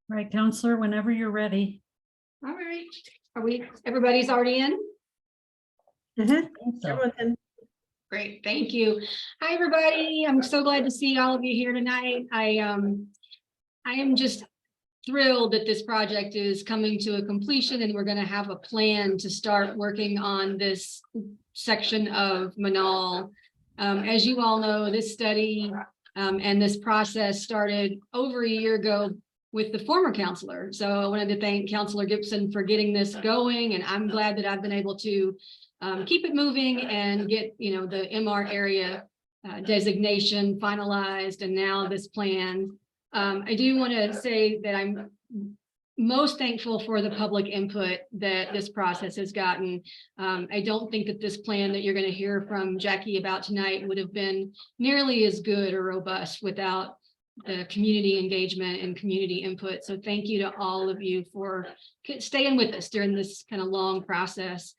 Right, Counselor, whenever you're ready. All right. Everybody's already in? So, Great, thank you. Hi, everybody. I'm so glad to see all of you here tonight. I am just thrilled that this project is coming to a completion and we're going to have a plan to start working on this section of Menaul. As you all know, this study and this process started over a year ago with the former counselor. So I wanted to thank Counselor Gibson for getting this going, and I'm glad that I've been able to keep it moving and get, the MR area designation finalized, and now this plan. I do want to say that I'm most thankful for the public input that this process has gotten. I don't think that this plan that you're going to hear from Jackie about tonight would have been nearly as good or robust without the community engagement and community input. So thank you to all of you for staying with us during this kind of long process.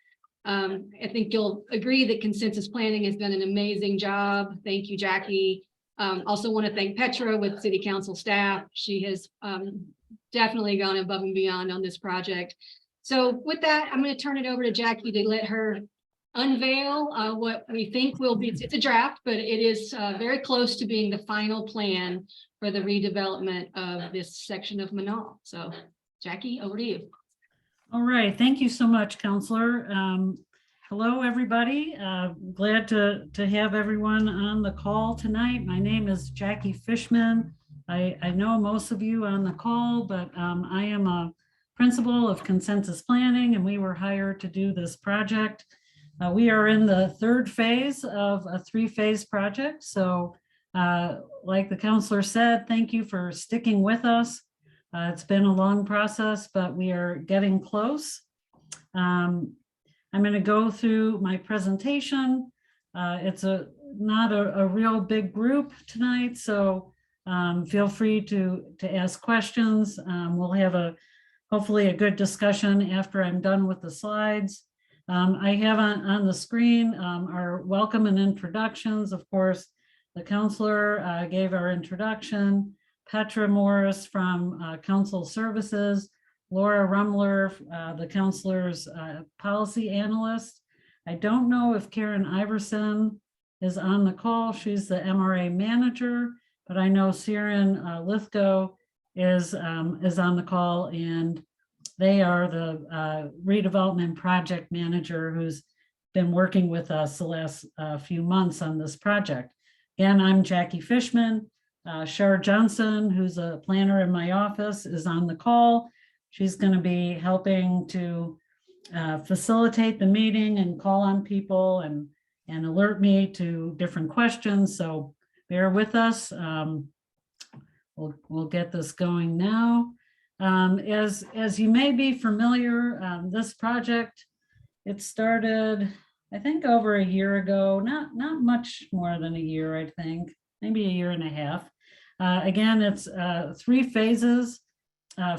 I think you'll agree that consensus planning has done an amazing job. Thank you, Jackie. Also want to thank Petra with City Council staff. She has definitely gone above and beyond on this project. So with that, I'm going to turn it over to Jackie to let her unveil what we think will be. It's a draft, but it is very close to being the final plan for the redevelopment of this section of Menaul. So Jackie, over to you. all right, thank you so much, Counselor. Hello, everybody. Glad to have everyone on the call tonight. My name is Jackie Fishman. I know most of you on the call, but I am a principal of consensus planning, and we were hired to do this project. We are in the third phase of a three-phase project. So like the counselor said, thank you for sticking with us. It's been a long process, but we are getting close. I'm going to go through my presentation. It's not a real big group tonight, so feel free to ask questions. We'll have hopefully a good discussion after I'm done with the slides. I have on the screen our welcome and introductions. Of course, the counselor gave our introduction. Petra Morris from Council Services, Laura Rumler, the counselor's policy analyst. I don't know if Karen Iverson is on the call. She's the MRA manager, but I know Siren Lithgow is on the call, and they are the redevelopment project manager who's been working with us the last few months on this project. Again, I'm Jackie Fishman. Shar Johnson, who's a planner in my office, is on the call. She's going to be helping to facilitate the meeting and call on people and alert me to different questions. So bear with us. We'll get this going now. As you may be familiar, this project, it started, I think, over a year ago, not much more than a year, I think, maybe a year and a half. Again, it's 3 phases.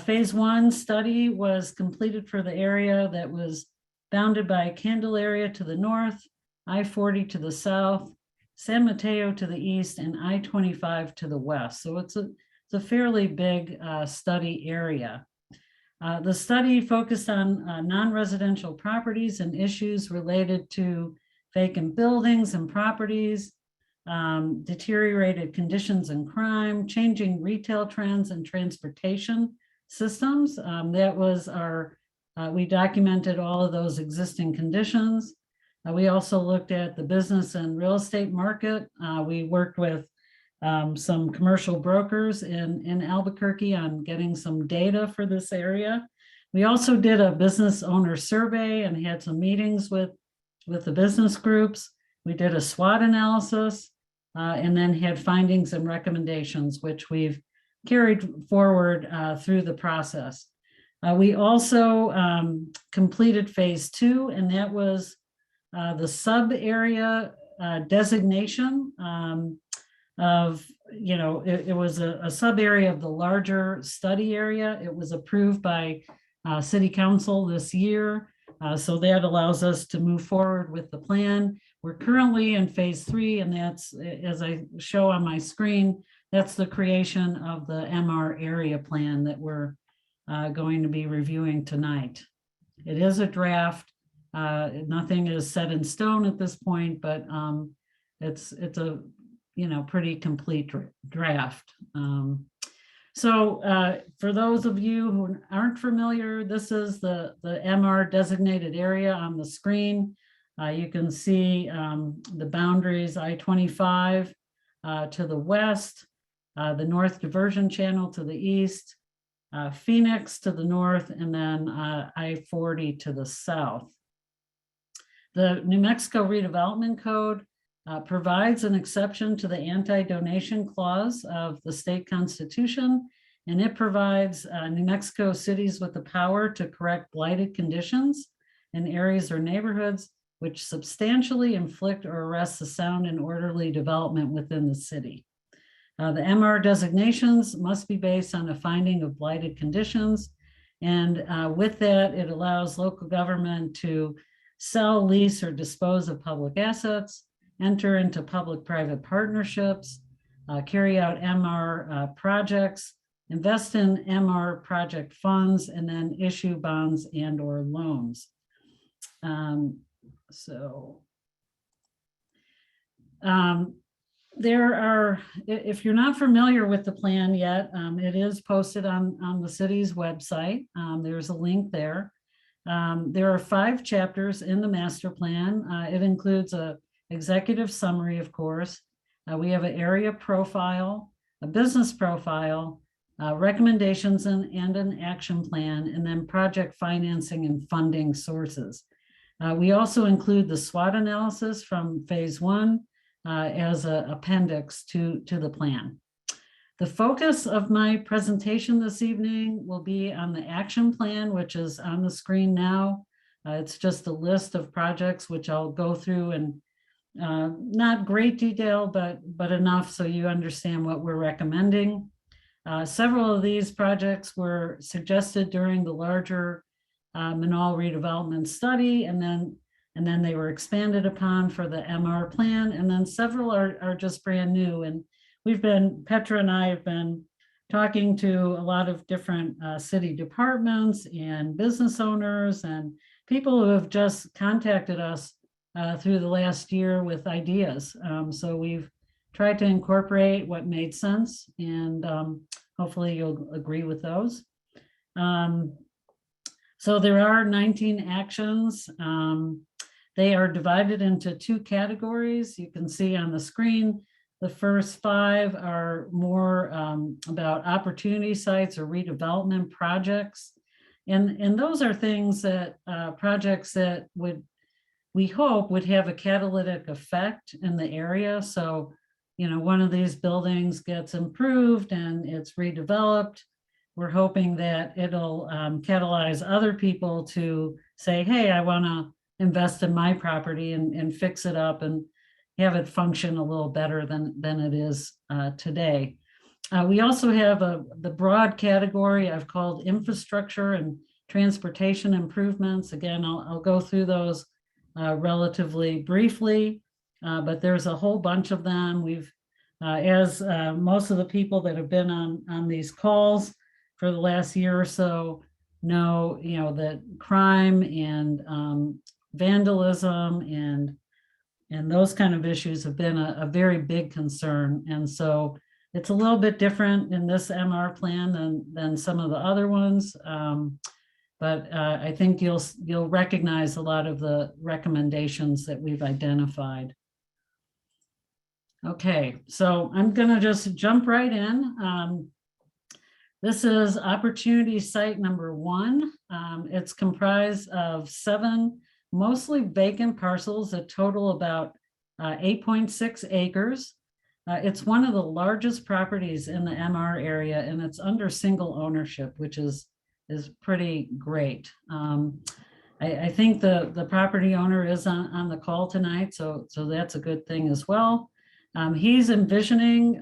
Phase 1 study was completed for the area that was bounded by Candelaria to the north, I-40 to the south, San Mateo to the east, and I-25 to the west. So it's a fairly big study area. The study focused on non-residential properties and issues related to vacant buildings and properties, deteriorated conditions and crime, changing retail trends and transportation systems. That was we documented all of those existing conditions. We also looked at the business and real estate market. We worked with some commercial brokers in Albuquerque on getting some data for this area. We also did a business owner survey and had some meetings with the business groups. We did a SWOT analysis and then had findings and recommendations, which we've carried forward through the process. We also completed phase 2, and that was the sub area designation of, it was a sub area of the larger study area. It was approved by City Council this year. So that allows us to move forward with the plan. We're currently in phase 3, and that's, as I show on my screen, that's the creation of the MR area plan that we're going to be reviewing tonight. It is a draft. Nothing is set in stone at this point, but it's a pretty complete draft. So for those of you who aren't familiar, this is the MR designated area on the screen. You can see the boundaries, I-25 to the west, the North Diversion Channel to the east, Phoenix to the north, and then I-40 to the south. The New Mexico Redevelopment Code provides an exception to the anti-donation clause of the state constitution, and it provides New Mexico cities with the power to correct blighted conditions in areas or neighborhoods which substantially inflict or arrest the sound and orderly development within the city. The MR designations must be based on a finding of blighted conditions, and with that, it allows local government to sell, lease, or dispose of public assets, enter into public-private partnerships, carry out MR projects, invest in MR project funds, and then issue bonds and/or loans. There are, if you're not familiar with the plan yet, it is posted on the city's website. There's a link there. There are 5 chapters in the master plan. It includes a executive summary, of course. We have an area profile, a business profile, recommendations and an action plan, and then project financing and funding sources. We also include the SWOT analysis from phase 1 as an appendix to the plan. The focus of my presentation this evening will be on the action plan, which is on the screen now. It's just a list of projects which I'll go through in not great detail, but enough so you understand what we're recommending. Several of these projects were suggested during the larger Menaul redevelopment study, and then they were expanded upon for the MR plan, and then several are just brand new. And Petra and I have been talking to a lot of different city departments and business owners and people who have just contacted us through the last year with ideas. So we've tried to incorporate what made sense, and hopefully you'll agree with those. So there are 19 actions. They are divided into 2 categories. You can see on the screen, the first 5 are more about opportunity sites or redevelopment projects. And those are things that projects that we hope would have a catalytic effect in the area. So, one of these buildings gets improved and it's redeveloped. We're hoping that it'll catalyze other people to say, hey, I want to invest in my property and fix it up and have it function a little better than it is today. We also have the broad category I've called infrastructure and transportation improvements. Again, I'll go through those relatively briefly, but there's a whole bunch of them. We've, as most of the people that have been on these calls for the last year or so know, that crime and vandalism and those kind of issues have been a very big concern. And so it's a little bit different in this MR plan than some of the other ones. But I think you'll recognize a lot of the recommendations that we've identified. Okay, so I'm gonna just jump right in. This is opportunity site number 1. It's comprised of 7 mostly vacant parcels that total about 8.6 acres. It's one of the largest properties in the MR area, and it's under single ownership, which is pretty great. I think the property owner is on the call tonight, so that's a good thing as well. He's envisioning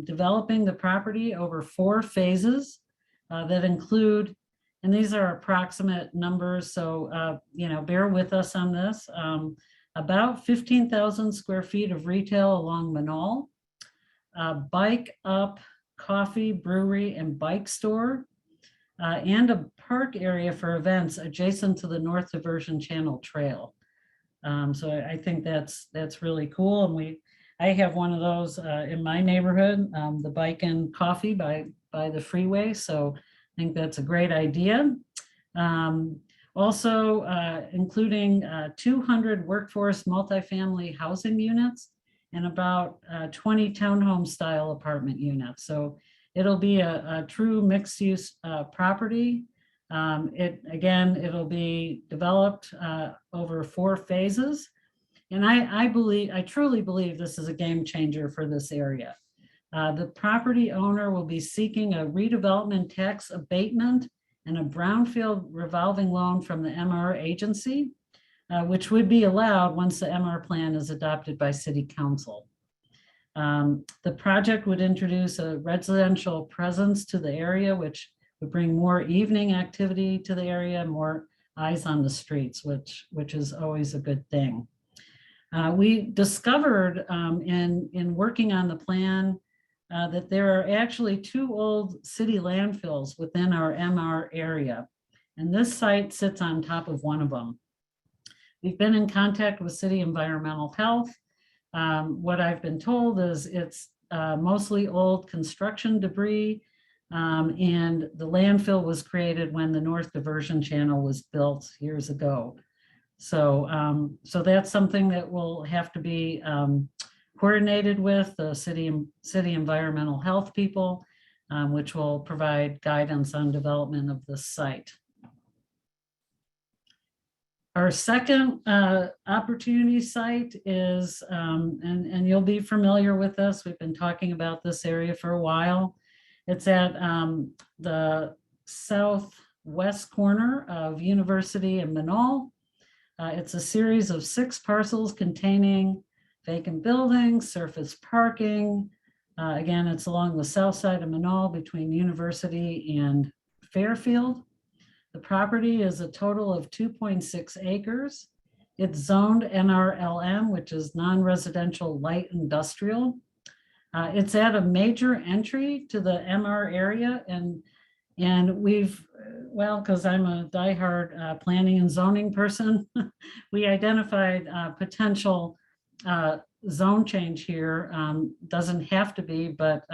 developing the property over 4 phases that include, and these are approximate numbers, so bear with us on this, about 15,000 square feet of retail along Menaul, bike up, coffee, brewery, and bike store, and a park area for events adjacent to the North Diversion Channel Trail. So I think that's really cool. And I have one of those in my neighborhood, the Bike and Coffee by the freeway. So I think that's a great idea. Also, including 200 workforce multifamily housing units and about 20 townhome style apartment units. So it'll be a true mixed use property. It'll be developed over 4 phases. And I truly believe this is a game changer for this area. The property owner will be seeking a redevelopment tax abatement and a brownfield revolving loan from the MRA agency, which would be allowed once the MR plan is adopted by City Council. The project would introduce a residential presence to the area, which would bring more evening activity to the area, more eyes on the streets, which is always a good thing. We discovered in working on the plan that there are actually 2 old city landfills within our MR area, and this site sits on top of one of them. We've been in contact with City Environmental Health. What I've been told is it's mostly old construction debris, and the landfill was created when the North Diversion Channel was built years ago. So that's something that will have to be coordinated with the city environmental health people, which will provide guidance on development of this site. Our second opportunity site is, and you'll be familiar with this, we've been talking about this area for a while. It's at the southwest corner of University and Menaul. It's a series of 6 parcels containing vacant buildings, surface parking. Again, it's along the south side of Menaul between University and Fairfield. The property is a total of 2.6 acres. It's zoned NRLM, which is non-residential light industrial. It's at a major entry to the MR area, and we've, well, because I'm a diehard planning and zoning person, we identified potential zone change here. Doesn't have to be, but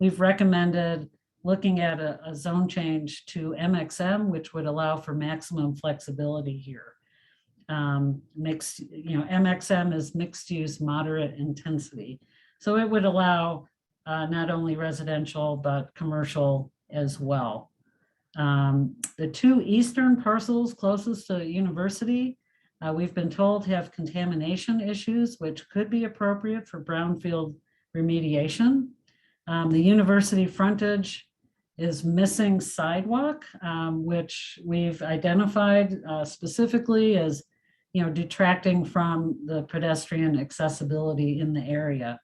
we've recommended looking at a zone change to MXM, which would allow for maximum flexibility here. MXM is mixed use moderate intensity. So it would allow not only residential, but commercial as well. The 2 eastern parcels closest to University, we've been told have contamination issues, which could be appropriate for brownfield remediation. The University frontage is missing sidewalk, which we've identified specifically as, detracting from the pedestrian accessibility in the area.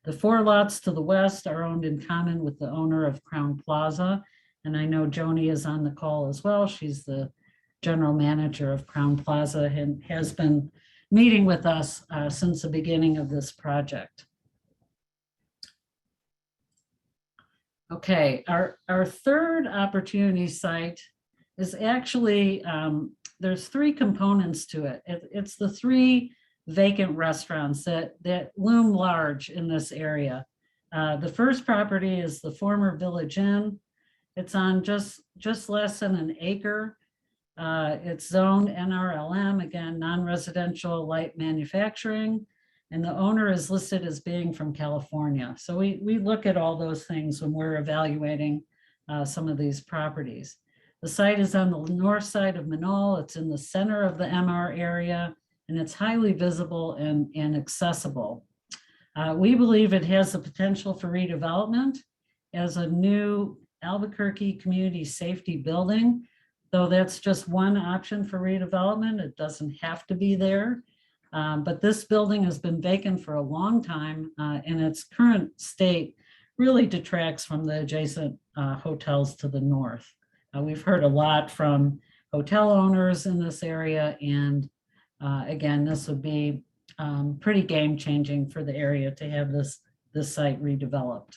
The 4 lots to the west are owned in common with the owner of Crown Plaza. And I know Joni is on the call as well. She's the general manager of Crown Plaza and has been meeting with us since the beginning of this project. Okay, our third opportunity site is actually, there's 3 components to it. It's the 3 vacant restaurants that loom large in this area. The first property is the former Village Inn. It's on just less than an acre. It's zoned NRLM, again, non-residential light manufacturing, and the owner is listed as being from California. So we look at all those things when we're evaluating some of these properties. The site is on the north side of Menaul. It's in the center of the MR area, and it's highly visible and accessible. We believe it has the potential for redevelopment as a new Albuquerque community safety building, though that's just one option for redevelopment. It doesn't have to be there. But this building has been vacant for a long time, and its current state really detracts from the adjacent hotels to the north. We've heard a lot from hotel owners in this area, and again, this would be pretty game changing for the area to have this site redeveloped.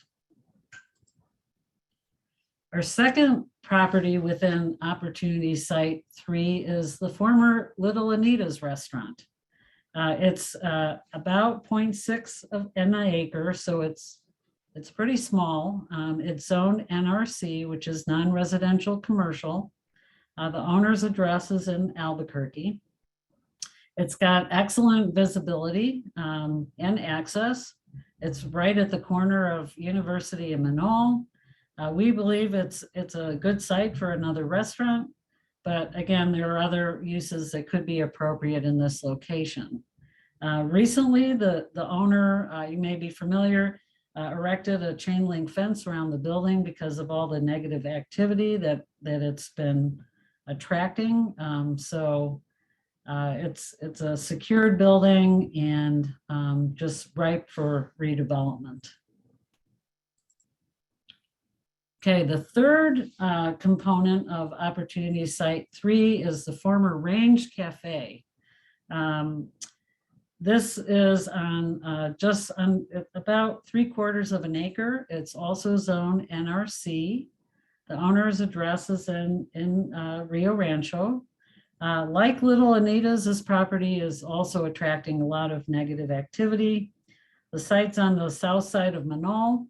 Our second property within Opportunity Site 3 is the former Little Anita's restaurant. It's about 0.6 of an acre, so it's pretty small. It's zoned NRC, which is non-residential commercial. The owner's address is in Albuquerque. It's got excellent visibility and access. It's right at the corner of University and Menaul. We believe it's a good site for another restaurant, but again, there are other uses that could be appropriate in this location. Recently, the owner, you may be familiar, erected a chain link fence around the building because of all the negative activity that it's been attracting. It's a secured building and just ripe for redevelopment. Okay, the third component of Opportunity Site 3 is the former Range Cafe. This is on just on about 3/4 of an acre. It's also zoned NRC. The owner's address is in Rio Rancho. Like Little Anita's, this property is also attracting a lot of negative activity. The site's on the south side of Menaul.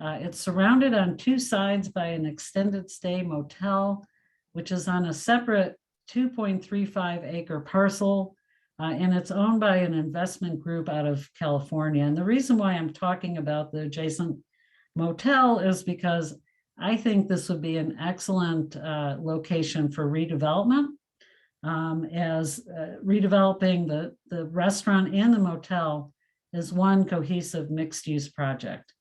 It's surrounded on two sides by an extended stay motel, which is on a separate 2.35 acre parcel, and it's owned by an investment group out of California. And the reason why I'm talking about the adjacent motel is because I think this would be an excellent location for redevelopment, as redeveloping the restaurant and the motel is one cohesive mixed-use project.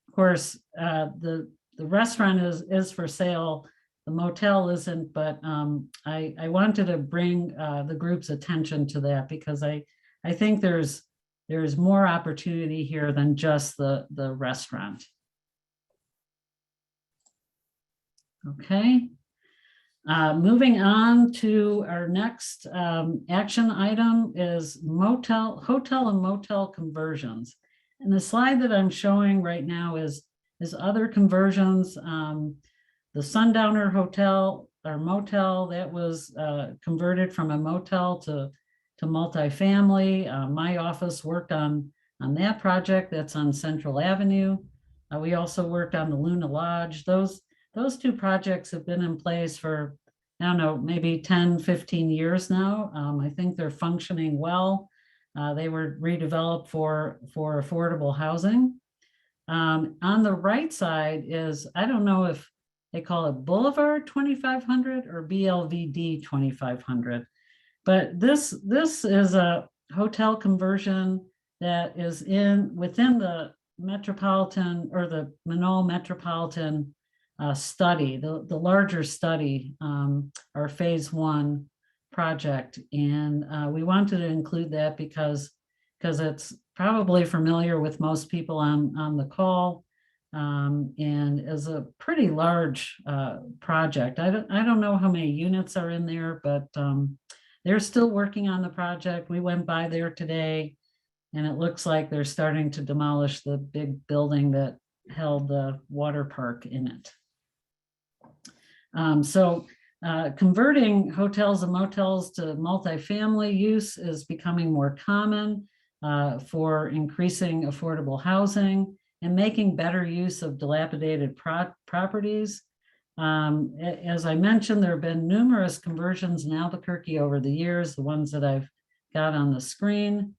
Of course, the restaurant is for sale, the motel isn't, but I wanted to bring the group's attention to that because I think there's more opportunity here than just the restaurant. Okay. Moving on to our next action item is hotel and motel conversions. And the slide that I'm showing right now is other conversions. The Sundowner Hotel or motel that was converted from a motel to multifamily. My office worked on that project. That's on Central Avenue. We also worked on the Luna Lodge. Those two projects have been in place for, I don't know, maybe 10, 15 years now. I think they're functioning well. They were redeveloped for affordable housing. On the right side is, I don't know if they call it Boulevard 2500 or BLVD 2500, but this is a hotel conversion that is within the metropolitan or the Menaul metropolitan study, the larger study, our phase 1 project. And we wanted to include that because it's probably familiar with most people on the call, and is a pretty large project. I don't know how many units are in there, but they're still working on the project. We went by there today, and it looks like they're starting to demolish the big building that held the water park in it. Converting hotels and motels to multifamily use is becoming more common for increasing affordable housing and making better use of dilapidated properties. As I mentioned, there have been numerous conversions in Albuquerque over the years, the ones that I've got on the screen.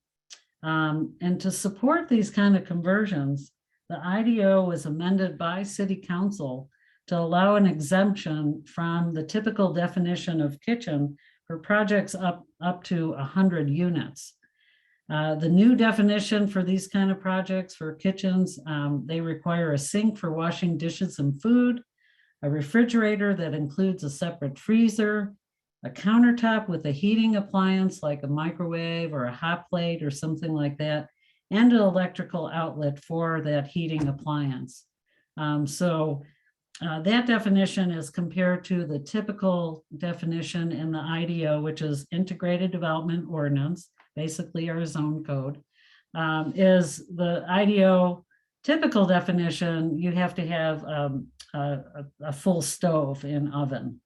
And to support these kind of conversions, the IDO was amended by City Council to allow an exemption from the typical definition of kitchen for projects up to 100 units. The new definition for these kind of projects for kitchens, they require a sink for washing dishes and food, a refrigerator that includes a separate freezer, a countertop with a heating appliance like a microwave or a hot plate or something like that, and an electrical outlet for that heating appliance. That definition is compared to the typical definition in the IDO, which is Integrated Development Ordinance, basically our zone code. Is the IDO typical definition, you have to have a full stove and oven.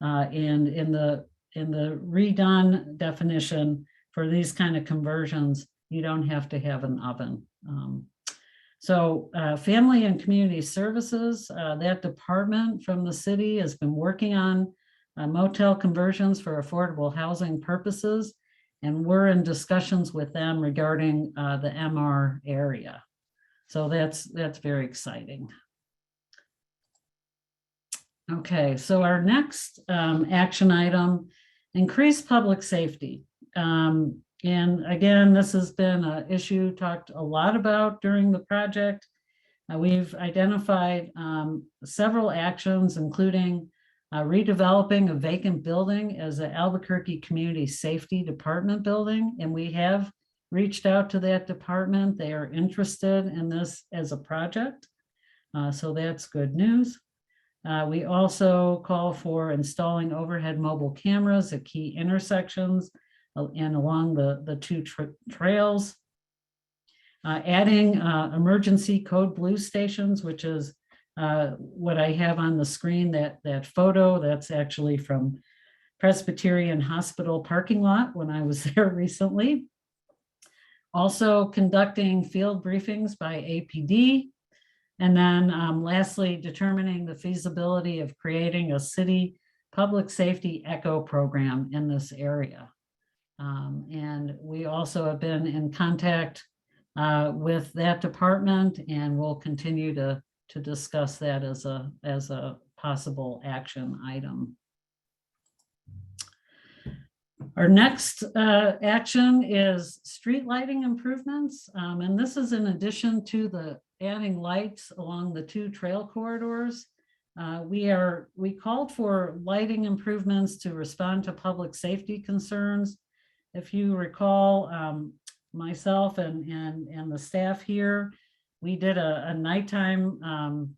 And in the redone definition for these kind of conversions, you don't have to have an oven. So Family and Community Services, that department from the city has been working on motel conversions for affordable housing purposes. And we're in discussions with them regarding the MR area. So that's very exciting. Okay, so our next action item, increase public safety. And again, this has been an issue talked a lot about during the project. We've identified several actions, including redeveloping a vacant building as an Albuquerque Community Safety Department building. And we have reached out to that department. They are interested in this as a project. So that's good news. We also call for installing overhead mobile cameras at key intersections and along the two trails. Adding emergency code blue stations, which is what I have on the screen, that photo, that's actually from Presbyterian Hospital parking lot when I was there recently. Also conducting field briefings by APD. And then lastly, determining the feasibility of creating a city public safety echo program in this area. And we also have been in contact with that department, and we'll continue to discuss that as a possible action item. Our next action is street lighting improvements. And this is in addition to the adding lights along the two trail corridors. We called for lighting improvements to respond to public safety concerns. If you recall, myself and the staff here, we did a nighttime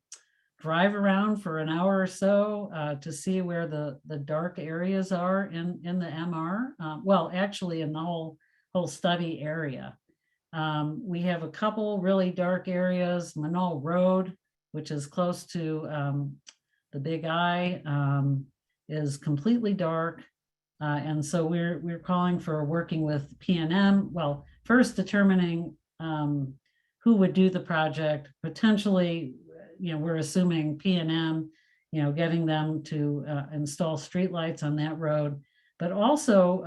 drive around for an hour or so to see where the dark areas are in the MR. Well, actually in the whole study area. We have a couple really dark areas. Menaul Road, which is close to the Big I, is completely dark. And so we're calling for working with PNM. Well, first determining who would do the project, potentially, we're assuming PNM, getting them to install streetlights on that road. But also,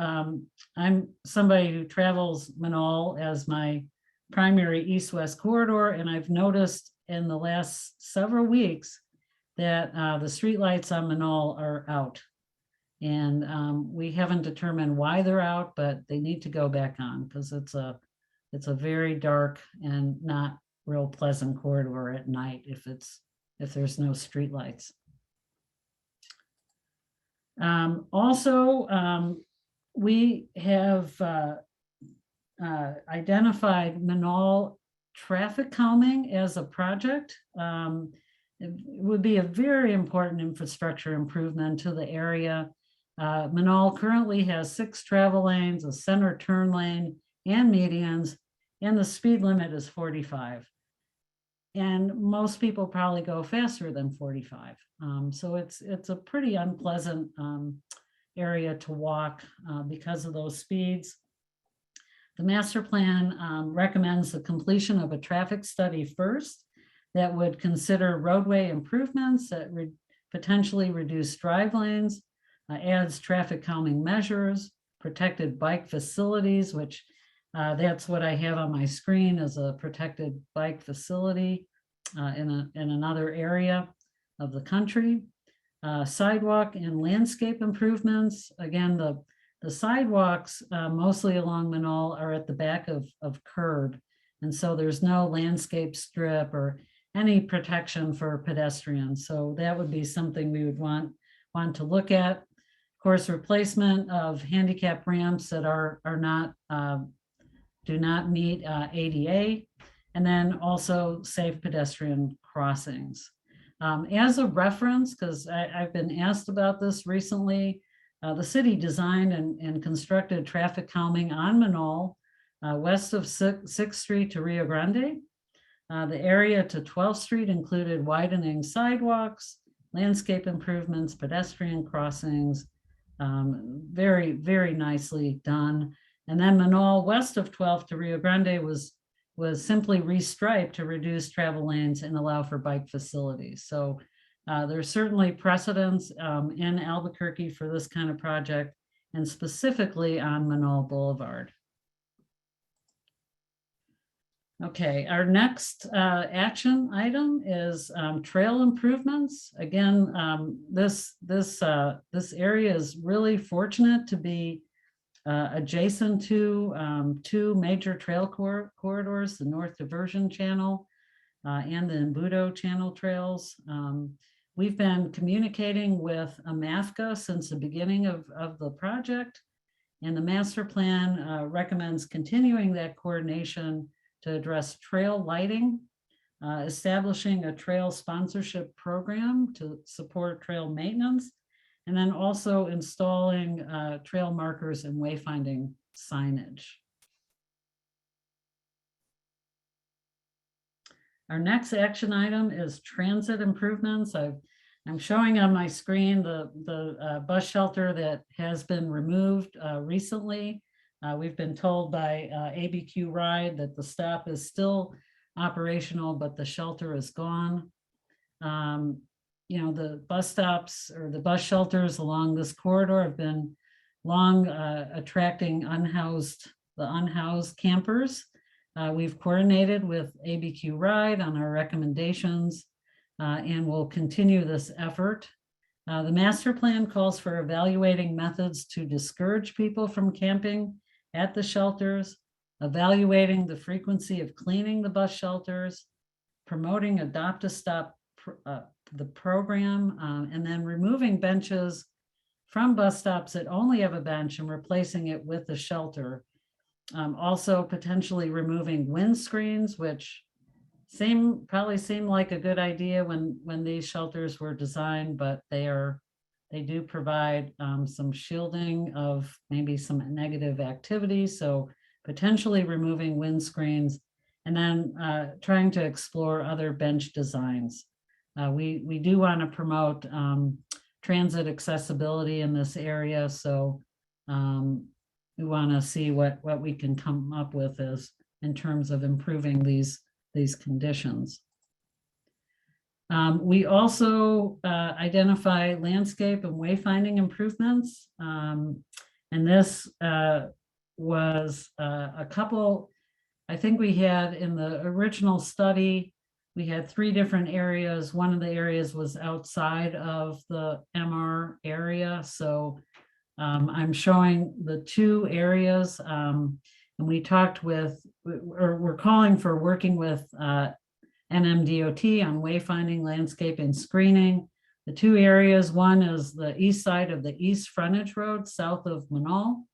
I'm somebody who travels Menaul as my primary east-west corridor, and I've noticed in the last several weeks that the streetlights on Menaul are out. And we haven't determined why they're out, but they need to go back on because it's a very dark and not real pleasant corridor at night if there's no streetlights. Also, we have identified Menaul traffic calming as a project. It would be a very important infrastructure improvement to the area. Menaul currently has 6 travel lanes, a center turn lane, and medians, and the speed limit is 45. And most people probably go faster than 45. So it's a pretty unpleasant area to walk because of those speeds. The master plan recommends the completion of a traffic study first that would consider roadway improvements that would potentially reduce drive lanes, adds traffic calming measures, protected bike facilities, which that's what I have on my screen as a protected bike facility in another area of the country. Sidewalk and landscape improvements. Again, the sidewalks mostly along Menaul are at the back of curb. And so there's no landscape strip or any protection for pedestrians. So that would be something we would want to look at. Of course, replacement of handicap ramps that do not meet ADA, and then also safe pedestrian crossings. As a reference, because I've been asked about this recently, the city designed and constructed traffic calming on Menaul west of 6th Street to Rio Grande. The area to 12th Street included widening sidewalks, landscape improvements, pedestrian crossings, very, very nicely done. And then Menaul west of 12th to Rio Grande was simply restriped to reduce travel lanes and allow for bike facilities. So there's certainly precedence in Albuquerque for this kind of project, and specifically on Menaul Boulevard. Okay, our next action item is trail improvements. Again, this area is really fortunate to be adjacent to two major trail corridors, the North Diversion Channel and the Embudo Channel trails. We've been communicating with AMAFCA since the beginning of the project, and the master plan recommends continuing that coordination to address trail lighting, establishing a trail sponsorship program to support trail maintenance, and then also installing trail markers and wayfinding signage. Our next action item is transit improvements. I'm showing on my screen the bus shelter that has been removed recently. We've been told by ABQ Ride that the stop is still operational, but the shelter is gone. You know, the bus stops or the bus shelters along this corridor have been long attracting the unhoused campers. We've coordinated with ABQ Ride on our recommendations and will continue this effort. The master plan calls for evaluating methods to discourage people from camping at the shelters, evaluating the frequency of cleaning the bus shelters, promoting Adopt a Stop the program, and then removing benches from bus stops that only have a bench and replacing it with a shelter. Also potentially removing windscreens, which probably seemed like a good idea when these shelters were designed, but they do provide some shielding of maybe some negative activity. So potentially removing windscreens, and then trying to explore other bench designs. We do want to promote transit accessibility in this area. So we want to see what we can come up with in terms of improving these conditions. We also identify landscape and wayfinding improvements. And this was a couple, I think we had in the original study, we had 3 different areas. One of the areas was outside of the MR area. So I'm showing the 2 areas, and we talked with, or we're calling for working with NMDOT on wayfinding, landscape, and screening. The 2 areas, one is the east side of the East Frontage Road, south of Menaul,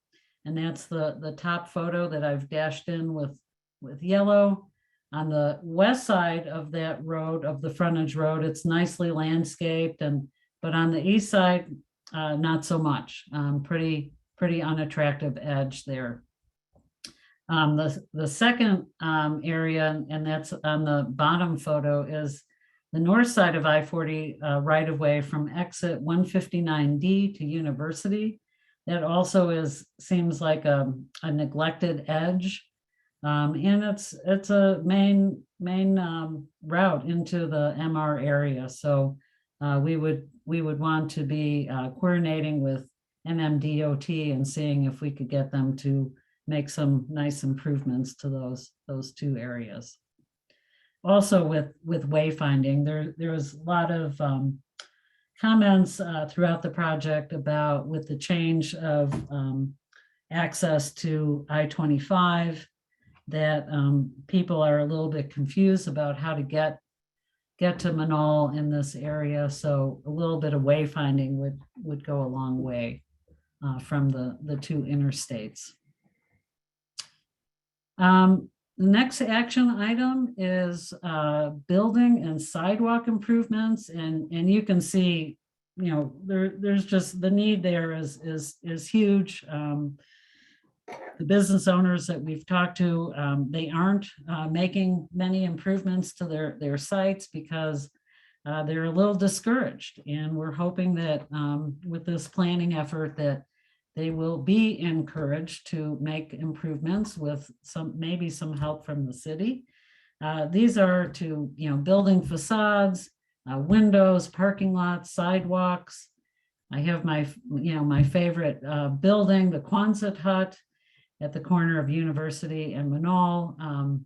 and that's the top photo that I've dashed in with yellow. On the west side of that road, of the frontage road, it's nicely landscaped, but on the east side, not so much. Pretty unattractive edge there. The second area, and that's on the bottom photo, is the north side of I-40 right-of-way from exit 159D to University. That also seems like a neglected edge. And it's a main route into the MR area. So we would want to be coordinating with NMDOT and seeing if we could get them to make some nice improvements to those 2 areas. Also with wayfinding, there was a lot of comments throughout the project about with the change of access to I-25, that people are a little bit confused about how to get to Menaul in this area. So a little bit of wayfinding would go a long way from the 2 interstates. The next action item is building and sidewalk improvements, and you can see, you know, there's just the need there is huge. the business owners that we've talked to, they aren't making many improvements to their sites because they're a little discouraged. And we're hoping that with this planning effort that they will be encouraged to make improvements with maybe some help from the city. These are to, building facades, windows, parking lots, sidewalks. I have my favorite building, the Quonset hut at the corner of University and Menaul.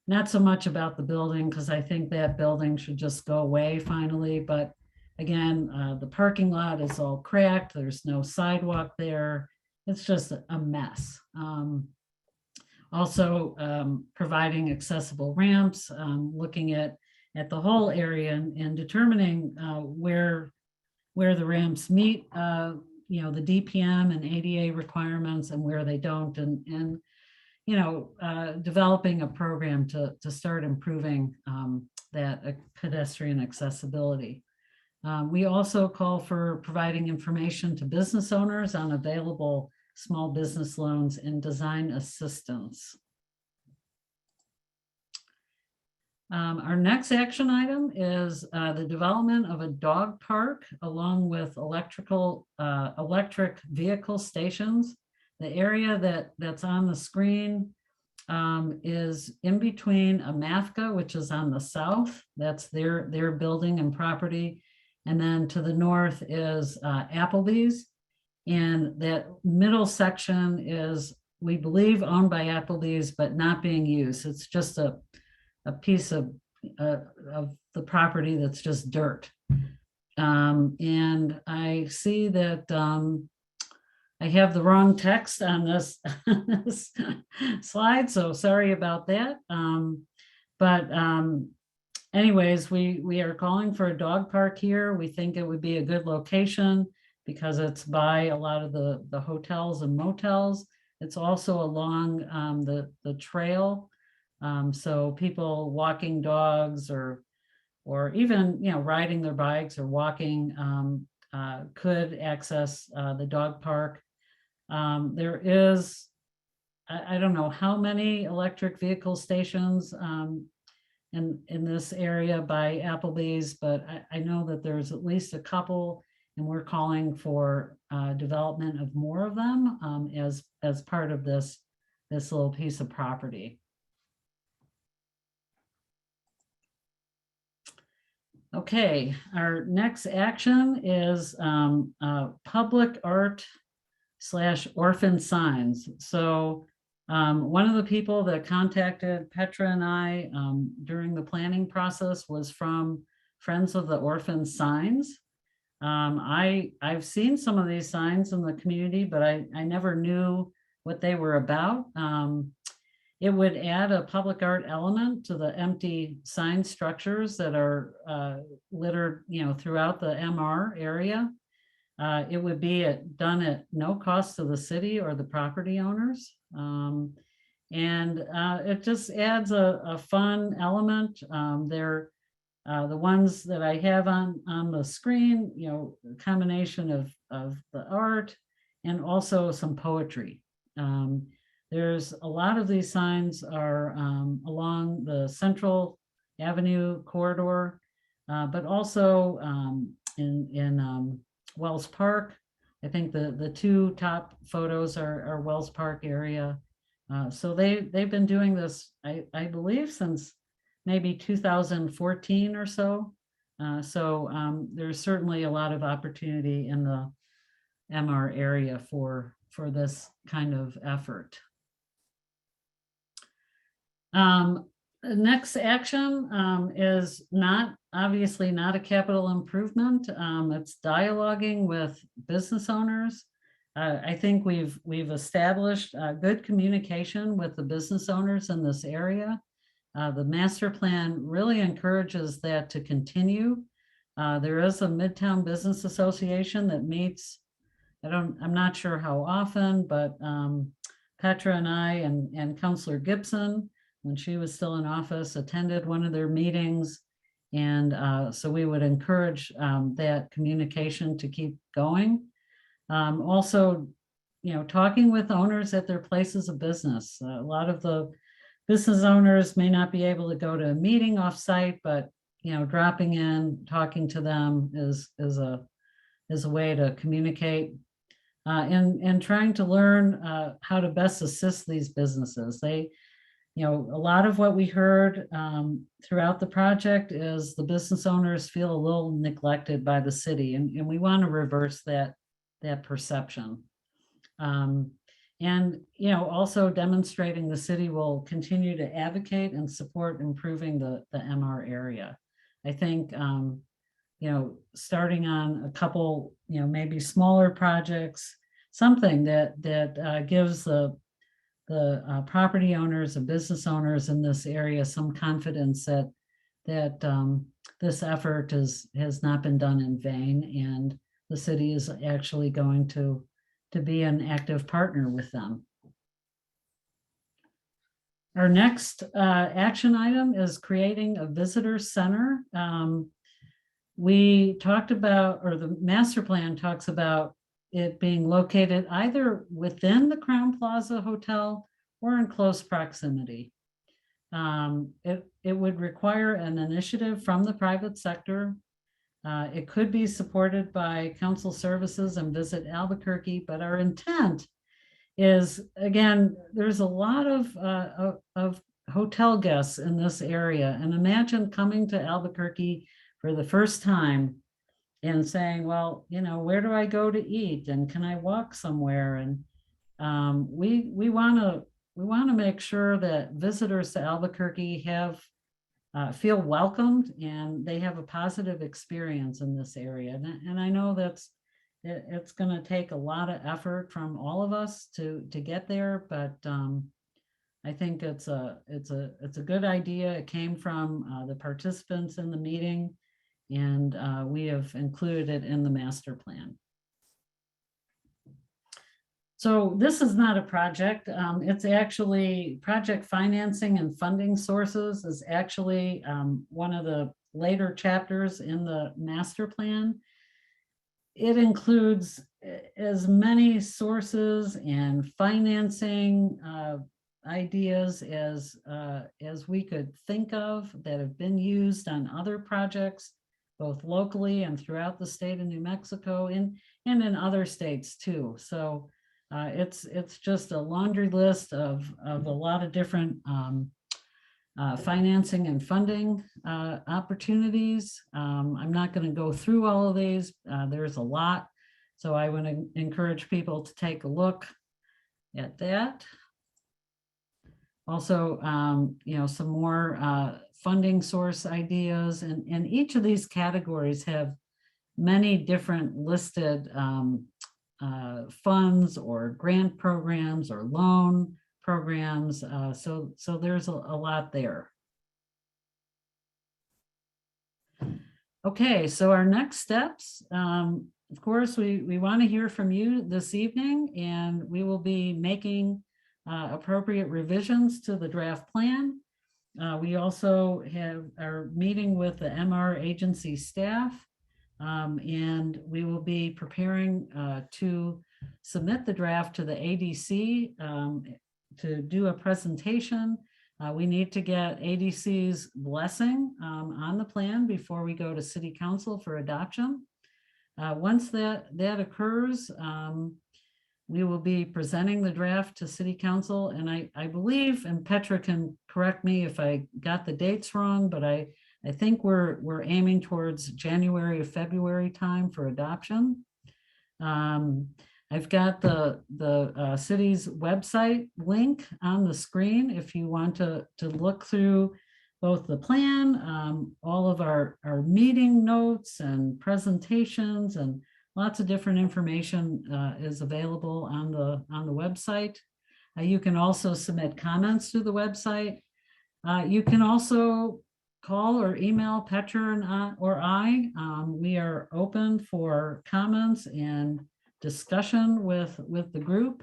Not so much about the building because I think that building should just go away finally. But again, the parking lot is all cracked. There's no sidewalk there. It's just a mess. Also, providing accessible ramps, looking at the whole area and determining where the ramps meet, the DPM and ADA requirements and where they don't, and developing a program to start improving that pedestrian accessibility. We also call for providing information to business owners on available small business loans and design assistance. Our next action item is the development of a dog park along with electric vehicle stations. The area that's on the screen is in between Amafka, which is on the south. That's their building and property. And then to the north is Applebee's. And that middle section is, we believe, owned by Applebee's, but not being used. It's just a piece of the property that's just dirt. And I see that I have the wrong text on this, this slide, so sorry about that. But anyways, we are calling for a dog park here. We think it would be a good location because it's by a lot of the hotels and motels. It's also along the trail. So people walking dogs or even riding their bikes or walking could access the dog park. There is, I don't know how many electric vehicle stations in this area by Applebee's, but I know that there's at least a couple, and we're calling for development of more of them as part of this little piece of property. Okay, our next action is public art / orphan signs. So one of the people that contacted Petra and I during the planning process was from Friends of the Orphan Signs. I've seen some of these signs in the community, but I never knew what they were about. It would add a public art element to the empty sign structures that are littered, throughout the MR area. It would be done at no cost to the city or the property owners. And it just adds a fun element. They're the ones that I have on the screen, a combination of the art and also some poetry. There's a lot of these signs are along the Central Avenue corridor, but also in Wells Park. I think the two top photos are Wells Park area. So they've been doing this, I believe, since maybe 2014 or so. So there's certainly a lot of opportunity in the MR area for this kind of effort. The next action is obviously not a capital improvement. It's dialoguing with business owners. I think we've established good communication with the business owners in this area. The master plan really encourages that to continue. There is a Midtown Business Association that meets, I'm not sure how often, but Petra and I and Councilor Gibson, when she was still in office, attended one of their meetings. And so we would encourage that communication to keep going. Also, talking with owners at their places of business. A lot of the business owners may not be able to go to a meeting off-site, but dropping in, talking to them is a way to communicate, and trying to learn how to best assist these businesses. A lot of what we heard throughout the project is the business owners feel a little neglected by the city, and we want to reverse that perception. And also demonstrating the city will continue to advocate and support improving the MR area. I think starting on a couple maybe smaller projects, something that gives the property owners and business owners in this area some confidence that this effort has not been done in vain, and the city is actually going to be an active partner with them. Our next action item is creating a visitor center. We talked about, or the master plan talks about, it being located either within the Crown Plaza Hotel or in close proximity. It would require an initiative from the private sector. It could be supported by council services and Visit Albuquerque, but our intent is, again, there's a lot of hotel guests in this area, and imagine coming to Albuquerque for the first time and saying, well, where do I go to eat, and can I walk somewhere? And we want to make sure that visitors to Albuquerque feel welcomed and they have a positive experience in this area. And I know it's going to take a lot of effort from all of us to get there, but I think it's a good idea. It came from the participants in the meeting, and we have included it in the master plan. So this is not a project. It's actually project financing and funding sources is actually one of the later chapters in the master plan. It includes as many sources and financing ideas as we could think of that have been used on other projects, both locally and throughout the state of New Mexico, and in other states too. So it's just a laundry list of a lot of different financing and funding opportunities. I'm not going to go through all of these. There's a lot. So I want to encourage people to take a look at that. Also, some more funding source ideas, and each of these categories have many different listed funds or grant programs or loan programs. So there's a lot there. Okay, so our next steps, of course, we want to hear from you this evening, and we will be making appropriate revisions to the draft plan. We also are meeting with the MR agency staff, and we will be preparing to submit the draft to the ADC to do a presentation. We need to get ADC's blessing on the plan before we go to City Council for adoption. Once that occurs, we will be presenting the draft to City Council, and I believe, and Petra can correct me if I got the dates wrong, but I think we're aiming towards January or February time for adoption. I've got the city's website link on the screen if you want to look through both the plan, all of our meeting notes and presentations, and lots of different information is available on the website. You can also submit comments to the website. You can also call or email Petra or I. We are open for comments and discussion with the group.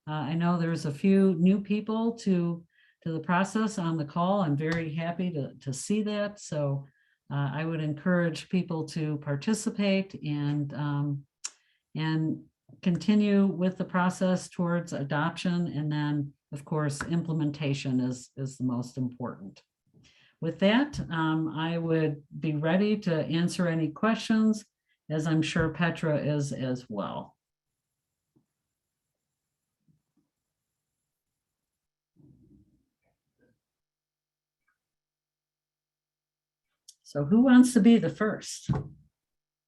I know there's a few new people to the process on the call. I'm very happy to see that. So I would encourage people to participate and continue with the process towards adoption, and then, of course, implementation is the most important. With that, I would be ready to answer any questions, as I'm sure Petra is as well. So who wants to be the first?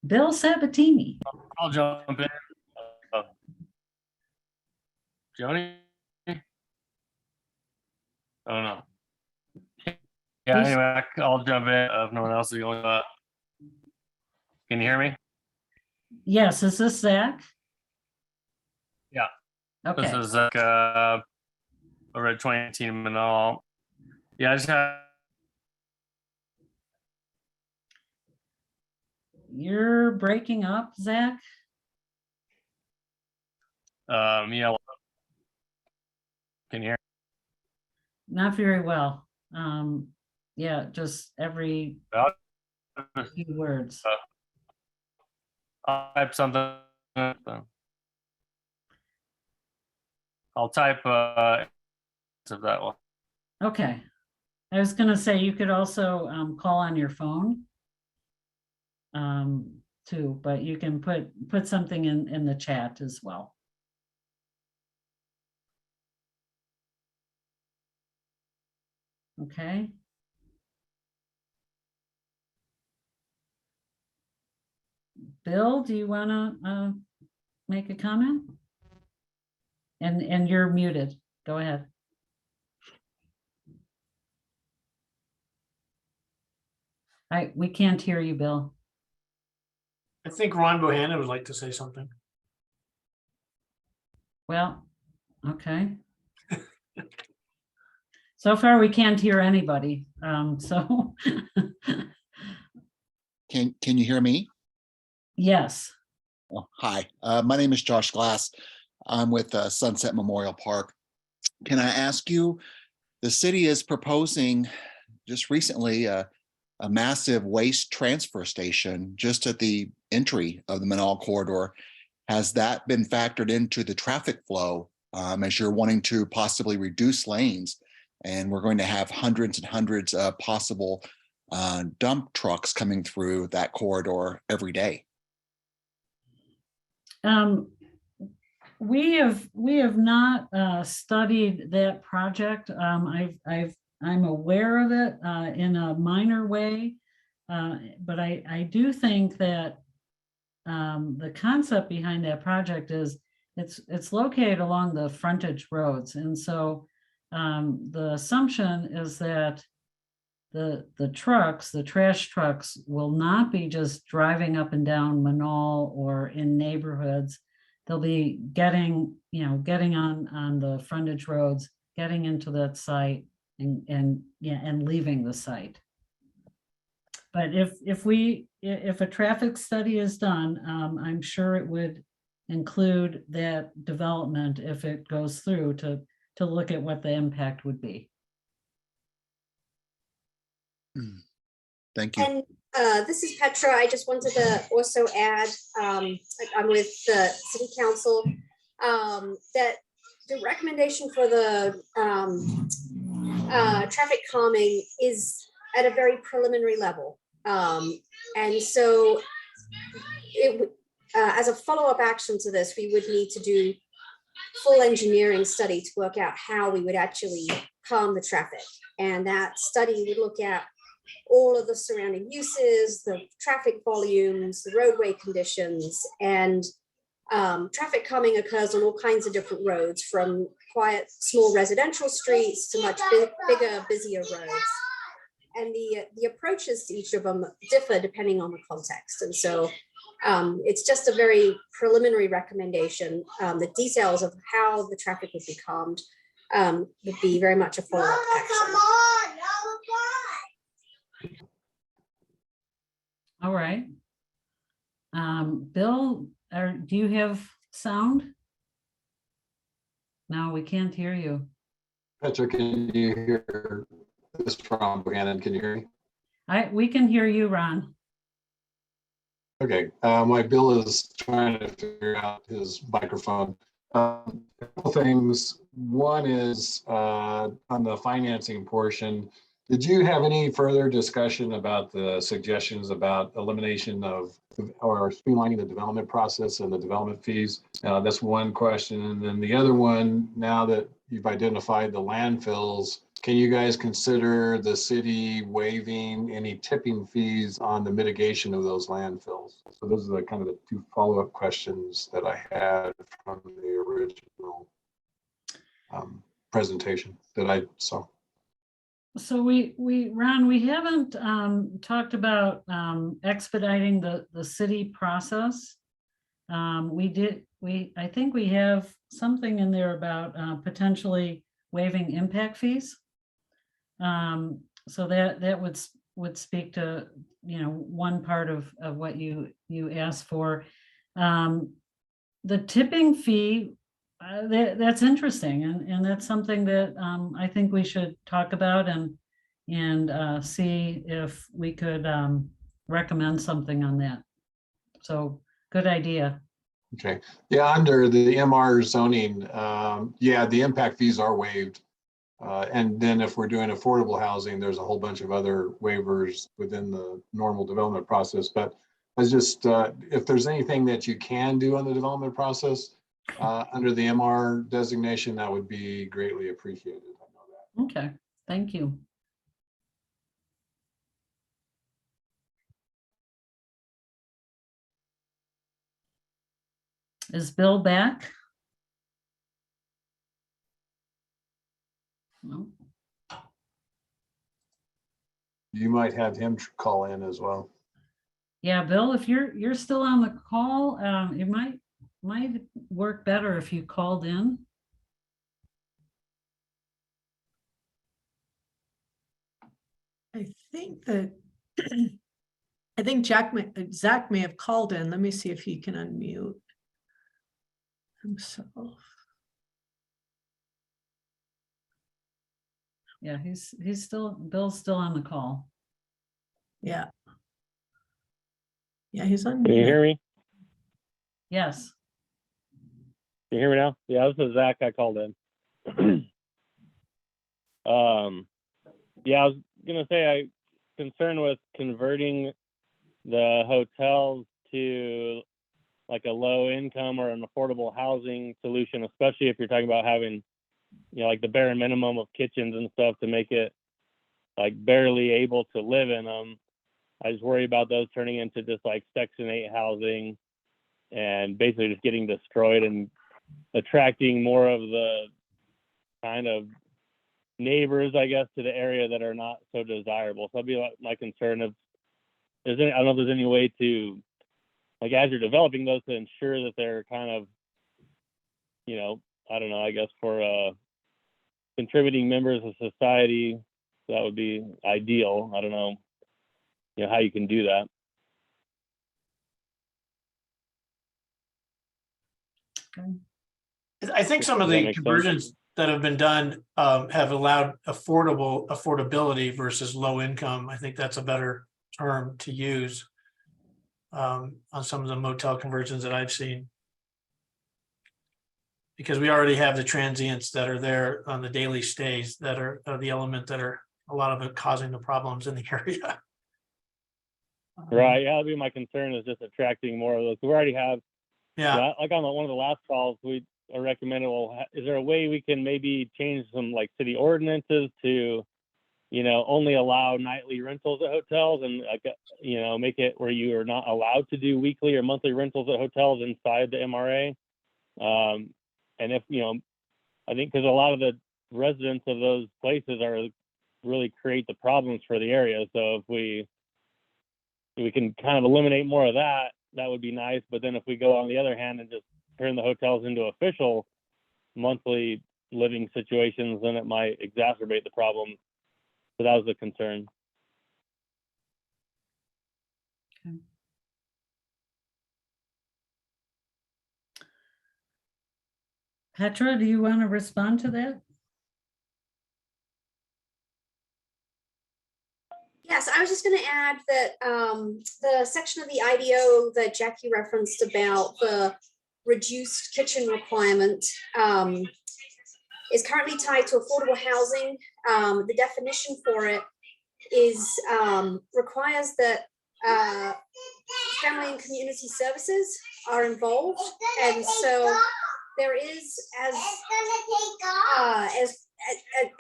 Bill Sabatini. I'll jump in. Joni? I don't know. Yeah, Who's- anyway, I'll jump in if no one else is going. Can you hear me? Yes, is this Zach? Yeah. Okay. This is like over at 2018 Menaul. Yeah, I just have. You're breaking up, Zach? Yeah. Can you hear? Not very well. Yeah, just every few words. I'll type something. I'll type of that one. Okay. I was gonna say you could also call on your phone too, but you can put something in the chat as well. Okay. Bill, do you want to make a comment? And you're muted. Go ahead. We can't hear you, Bill. I think Ron Bohanna would like to say something. Well, okay. So far, we can't hear anybody. So Can you hear me? yes. Oh, hi, my name is Josh Glass. I'm with Sunset Memorial Park. Can I ask you, the city is proposing just recently a massive waste transfer station just at the entry of the Menaul corridor. Has that been factored into the traffic flow as you're wanting to possibly reduce lanes? And we're going to have hundreds and hundreds of possible dump trucks coming through that corridor every day. We have not studied that project. I'm aware of it in a minor way, but I do think that the concept behind that project is it's located along the frontage roads, and so the assumption is that the trucks, the trash trucks, will not be just driving up and down Menaul or in neighborhoods. They'll be getting on the frontage roads, getting into that site and leaving the site. But if a traffic study is done, I'm sure it would include that development if it goes through to look at what the impact would be. Thank you. And this is Petra. I just wanted to also add, I'm with the City Council, that the recommendation for the traffic calming is at a very preliminary level. And so as a follow-up action to this, we would need to do full engineering study to work out how we would actually calm the traffic. And that study would look at all of the surrounding uses, the traffic volumes, the roadway conditions, and traffic calming occurs on all kinds of different roads, from quiet, small residential streets to much bigger, busier roads. And the approaches to each of them differ depending on the context. And so it's just a very preliminary recommendation. The details of how the traffic would be calmed would be very much a follow-up action. All right. Bill, do you have sound? No, we can't hear you. Petra, can you hear this from Buchanan? Can you hear me? We can hear you, Ron. Okay, my Bill is trying to figure out his microphone. A couple things. One is on the financing portion. Did you have any further discussion about the suggestions about elimination of or streamlining the development process and the development fees? That's one question. And then the other one, now that you've identified the landfills, can you guys consider the city waiving any tipping fees on the mitigation of those landfills? So those are the kind of the two follow-up questions that I had from the original presentation that I saw. So Ron, we haven't talked about expediting the city process. I think we have something in there about potentially waiving impact fees. So that would speak to, one part of what you asked for. The tipping fee, that's interesting, and that's something that I think we should talk about and see if we could recommend something on that. So good idea. Okay, yeah, under the MR zoning, yeah, the impact fees are waived. And then if we're doing affordable housing, there's a whole bunch of other waivers within the normal development process. But I was just, if there's anything that you can do on the development process under the MR designation, that would be greatly appreciated. I know that. Okay, thank you. Is Bill back? No. You might have him call in as well. Yeah, Bill, if you're still on the call, it might work better if you called in. I think that I think Zach may have called in. Let me see if he can unmute himself. Yeah, Bill's still on the call. Yeah. Yeah, he's on. Can you hear me? Yes. Can you hear me now? Yeah, this is Zach. I called in. Yeah, I was gonna say I'm concerned with converting the hotels to like a low income or an affordable housing solution, especially if you're talking about having, like the bare minimum of kitchens and stuff to make it like barely able to live in them. I just worry about those turning into just like Section 8 housing and basically just getting destroyed and attracting more of the kind of neighbors, I guess, to the area that are not so desirable. So that'd be my concern. If there's any, I don't know if there's any way to, like, as you're developing those, to ensure that they're kind of, I don't know, I guess for contributing members of society, that would be ideal. I don't know, how you can do that. Okay. I think some of Does that the make sense? conversions that have been done have allowed affordability versus low income. I think that's a better term to use on some of the motel conversions that I've seen. Because we already have the transients that are there on the daily stays that are the element that are a lot of it causing the problems in the area. Right. Yeah, that'd be my concern, is just attracting more of those. We already have, Yeah, like on one of the last calls, we recommended, well, is there a way we can maybe change some like city ordinances to, only allow nightly rentals at hotels and, make it where you are not allowed to do weekly or monthly rentals at hotels inside the MRA. And if, I think because a lot of the residents of those places are really create the problems for the area. So if we can kind of eliminate more of that, that would be nice. But then if we go on the other hand and just turn the hotels into official monthly living situations, then it might exacerbate the problem. So that was the concern. Okay. Petra, do you want to respond to that? Yes, I was just going to add that the section of the IDO that Jackie referenced about the reduced kitchen requirement is currently tied to affordable housing. The definition for it is requires that family and community services are involved, and so there is as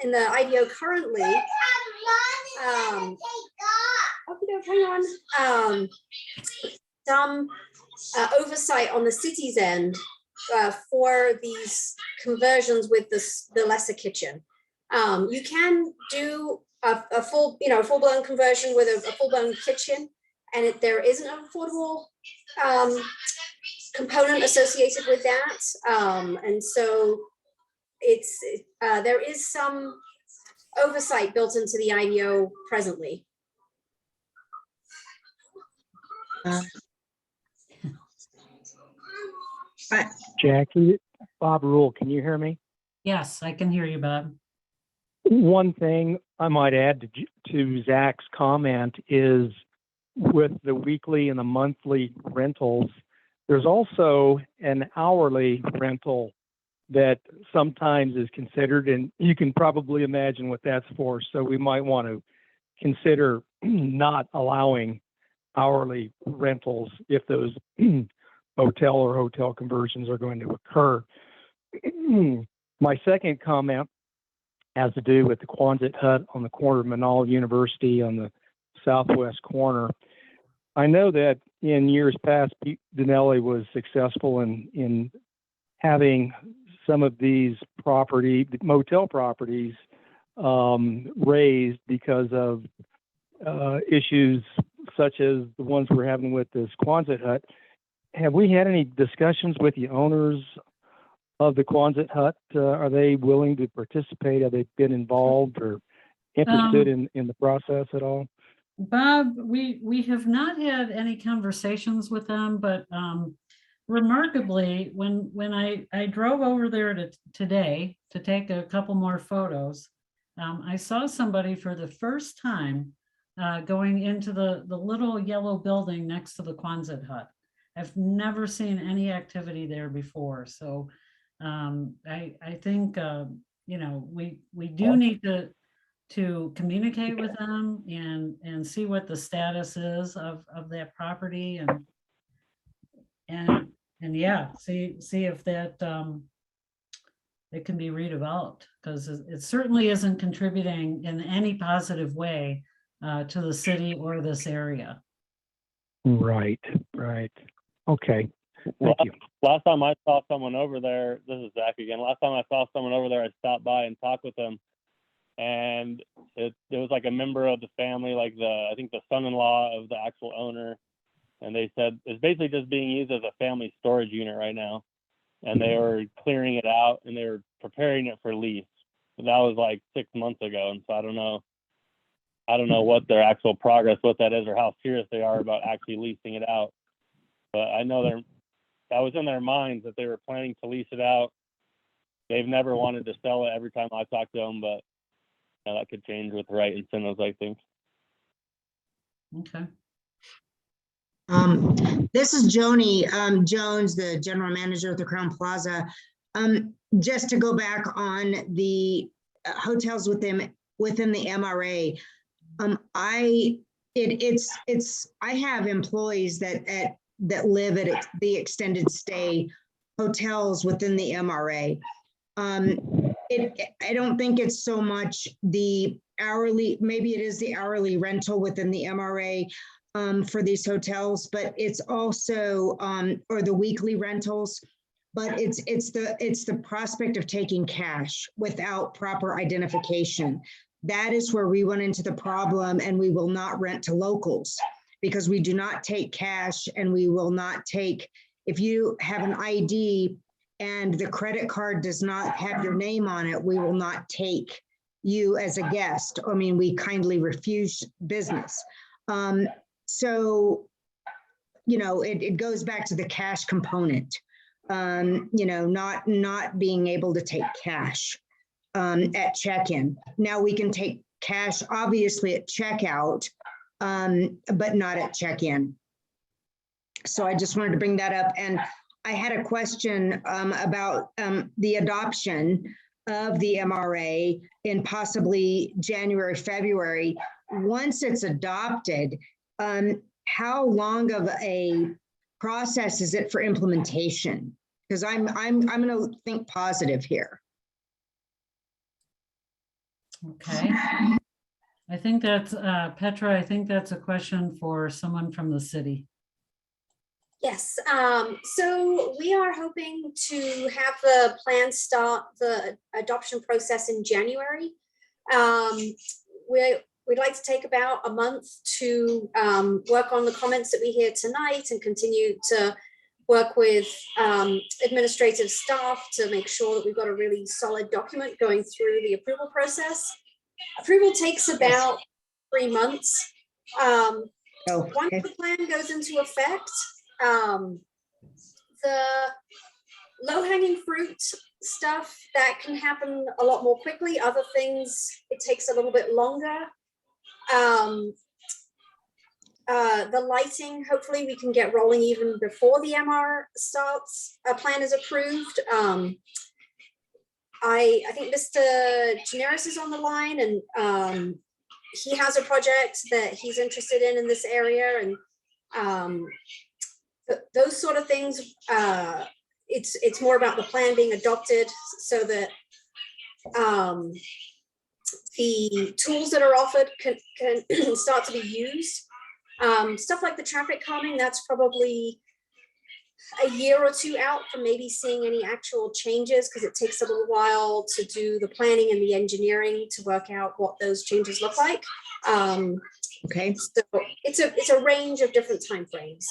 in the IDO currently. Hang on. Some oversight on the city's end for these conversions with the lesser kitchen. You can do a full-blown conversion with a full-blown kitchen, and there is an affordable component associated with that, and so it's there is some oversight built into the IDO presently. Jackie, Bob Rule, can you hear me? Yes, I can hear you, Bob. One thing I might add to Zach's comment is with the weekly and the monthly rentals, there's also an hourly rental that sometimes is considered, and you can probably imagine what that's for. So we might want to consider not allowing hourly rentals if those hotel or hotel conversions are going to occur. My second comment has to do with the Quonset hut on the corner of Menaul University on the southwest corner. I know that in years past, Pete Dinelli was successful in having some of these motel properties raised because of issues such as the ones we're having with this Quonset hut. Have we had any discussions with the owners of the Quonset hut? Are they willing to participate? Have they been involved or interested in the process at all? Bob, we have not had any conversations with them, but remarkably, when I drove over there today to take a couple more photos, I saw somebody for the first time going into the little yellow building next to the Quonset hut. I've never seen any activity there before. So I think, we do need to communicate with them and see what the status is of that property and yeah, see if that it can be redeveloped, because it certainly isn't contributing in any positive way to the city or this area. Right. Okay. Thank you. Last time I saw someone over there, this is Zach again. Last time I saw someone over there, I stopped by and talked with them. And it was like a member of the family, like I think the son-in-law of the actual owner. And they said it's basically just being used as a family storage unit right now. And they were clearing it out and they were preparing it for lease. But that was like 6 months ago. And so I don't know what their actual progress, what that is, or how serious they are about actually leasing it out. But I know that was in their minds that they were planning to lease it out. They've never wanted to sell it every time I talk to them, but that could change with the right incentives, I think. Okay. This is Joni Jones, the general manager of the Crown Plaza. Just to go back on the hotels within the MRA, I have employees that live at the extended stay hotels within the MRA. I don't think it's so much the hourly, maybe it is the hourly rental within the MRA for these hotels, but it's also, or the weekly rentals, but it's the prospect of taking cash without proper identification. That is where we run into the problem, and we will not rent to locals because we do not take cash, and we will not take, if you have an ID and the credit card does not have your name on it, we will not take you as a guest. I mean, we kindly refuse business. So, it goes back to the cash component, not being able to take cash at check-in. Now we can take cash, obviously at checkout, but not at check-in. So I just wanted to bring that up. And I had a question about the adoption of the MRA in possibly January, February. Once it's adopted, how long of a process is it for implementation? Because I'm going to think positive here. Okay. I think that's, Petra, I think that's a question for someone from the city. Yes, so we are hoping to have the plan start the adoption process in January. We'd like to take about a month to work on the comments that we hear tonight and continue to work with administrative staff to make sure that we've got a really solid document going through the approval process. Approval takes about 3 months. Once the plan goes into effect, the low-hanging fruit stuff that can happen a lot more quickly. Other things, it takes a little bit longer. The lighting, hopefully we can get rolling even before the MR starts, a plan is approved. I think Mr. Generis is on the line, and he has a project that he's interested in this area, and those sort of things. It's more about the plan being adopted so that the tools that are offered can start to be used. Stuff like the traffic calming, that's probably a year or two out from maybe seeing any actual changes, because it takes a little while to do the planning and the engineering to work out what those changes look like. Okay. So it's a range of different timeframes.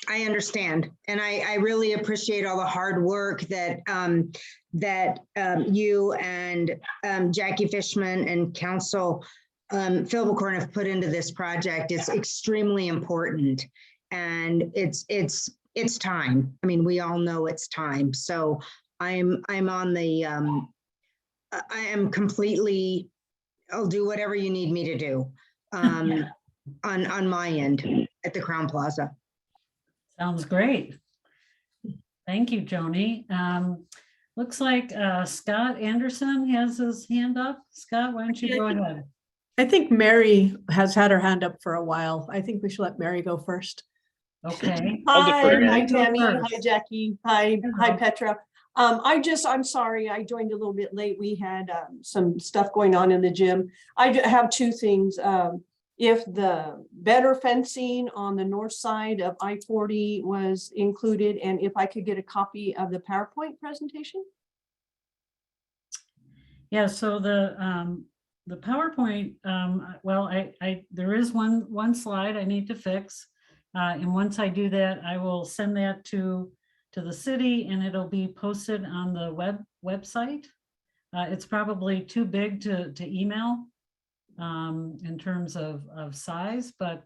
I understand. And I really appreciate all the hard work that you and Jackie Fishman and Council Phil Bucorn have put into this project. It's extremely important, and it's time. I mean, we all know it's time. So I'm on the I am completely, I'll do whatever you need me to do on my end at the Crowne Plaza. Sounds great. Thank you, Joni. Looks like Scott Anderson has his hand up. Scott, why don't you go ahead? I think Mary has had her hand up for a while. I think we should let Mary go first. Okay. Hi, Tammy. Hi, Jackie. Hi, Petra. I'm sorry, I joined a little bit late. We had some stuff going on in the gym. I have two things. If the better fencing on the north side of I-40 was included, and if I could get a copy of the PowerPoint presentation. Yeah, so the PowerPoint, well, there is one slide I need to fix. And once I do that, I will send that to the city, and it'll be posted on the website. It's probably too big to email in terms of size, but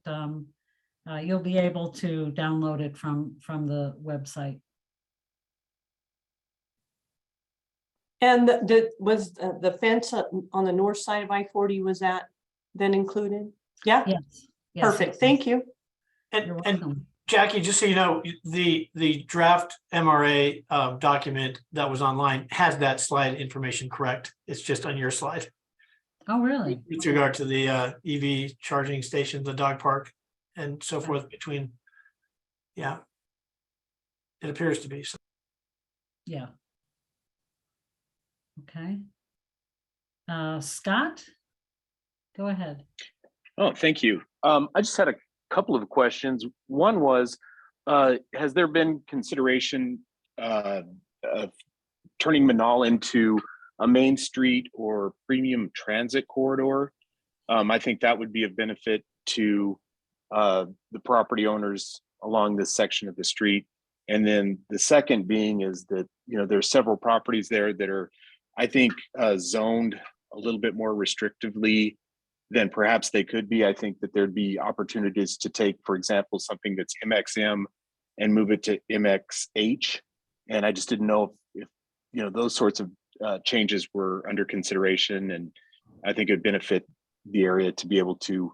you'll be able to download it from the website. And was the fence on the north side of I-40, was that then included? Yeah. Yes. Perfect. Thank you. And Jackie, just so you know, the draft MRA document that was online has that slide information correct. It's just on your slide. Oh, really? With regard to the EV charging stations, the dog park, and so forth between. Yeah. It appears to be. So. Yeah. Okay. Scott, go ahead. Oh, thank you. I just had a couple of questions. One was, has there been consideration of turning Menaul into a Main Street or premium transit corridor? I think that would be of benefit to the property owners along this section of the street. And then the second being is that, you know, there's several properties there that are, I think, zoned a little bit more restrictively than perhaps they could be. I think that there'd be opportunities to take, for example, something that's MXM and move it to MXH. And I just didn't know if you know, those sorts of changes were under consideration. And I think it would benefit the area to be able to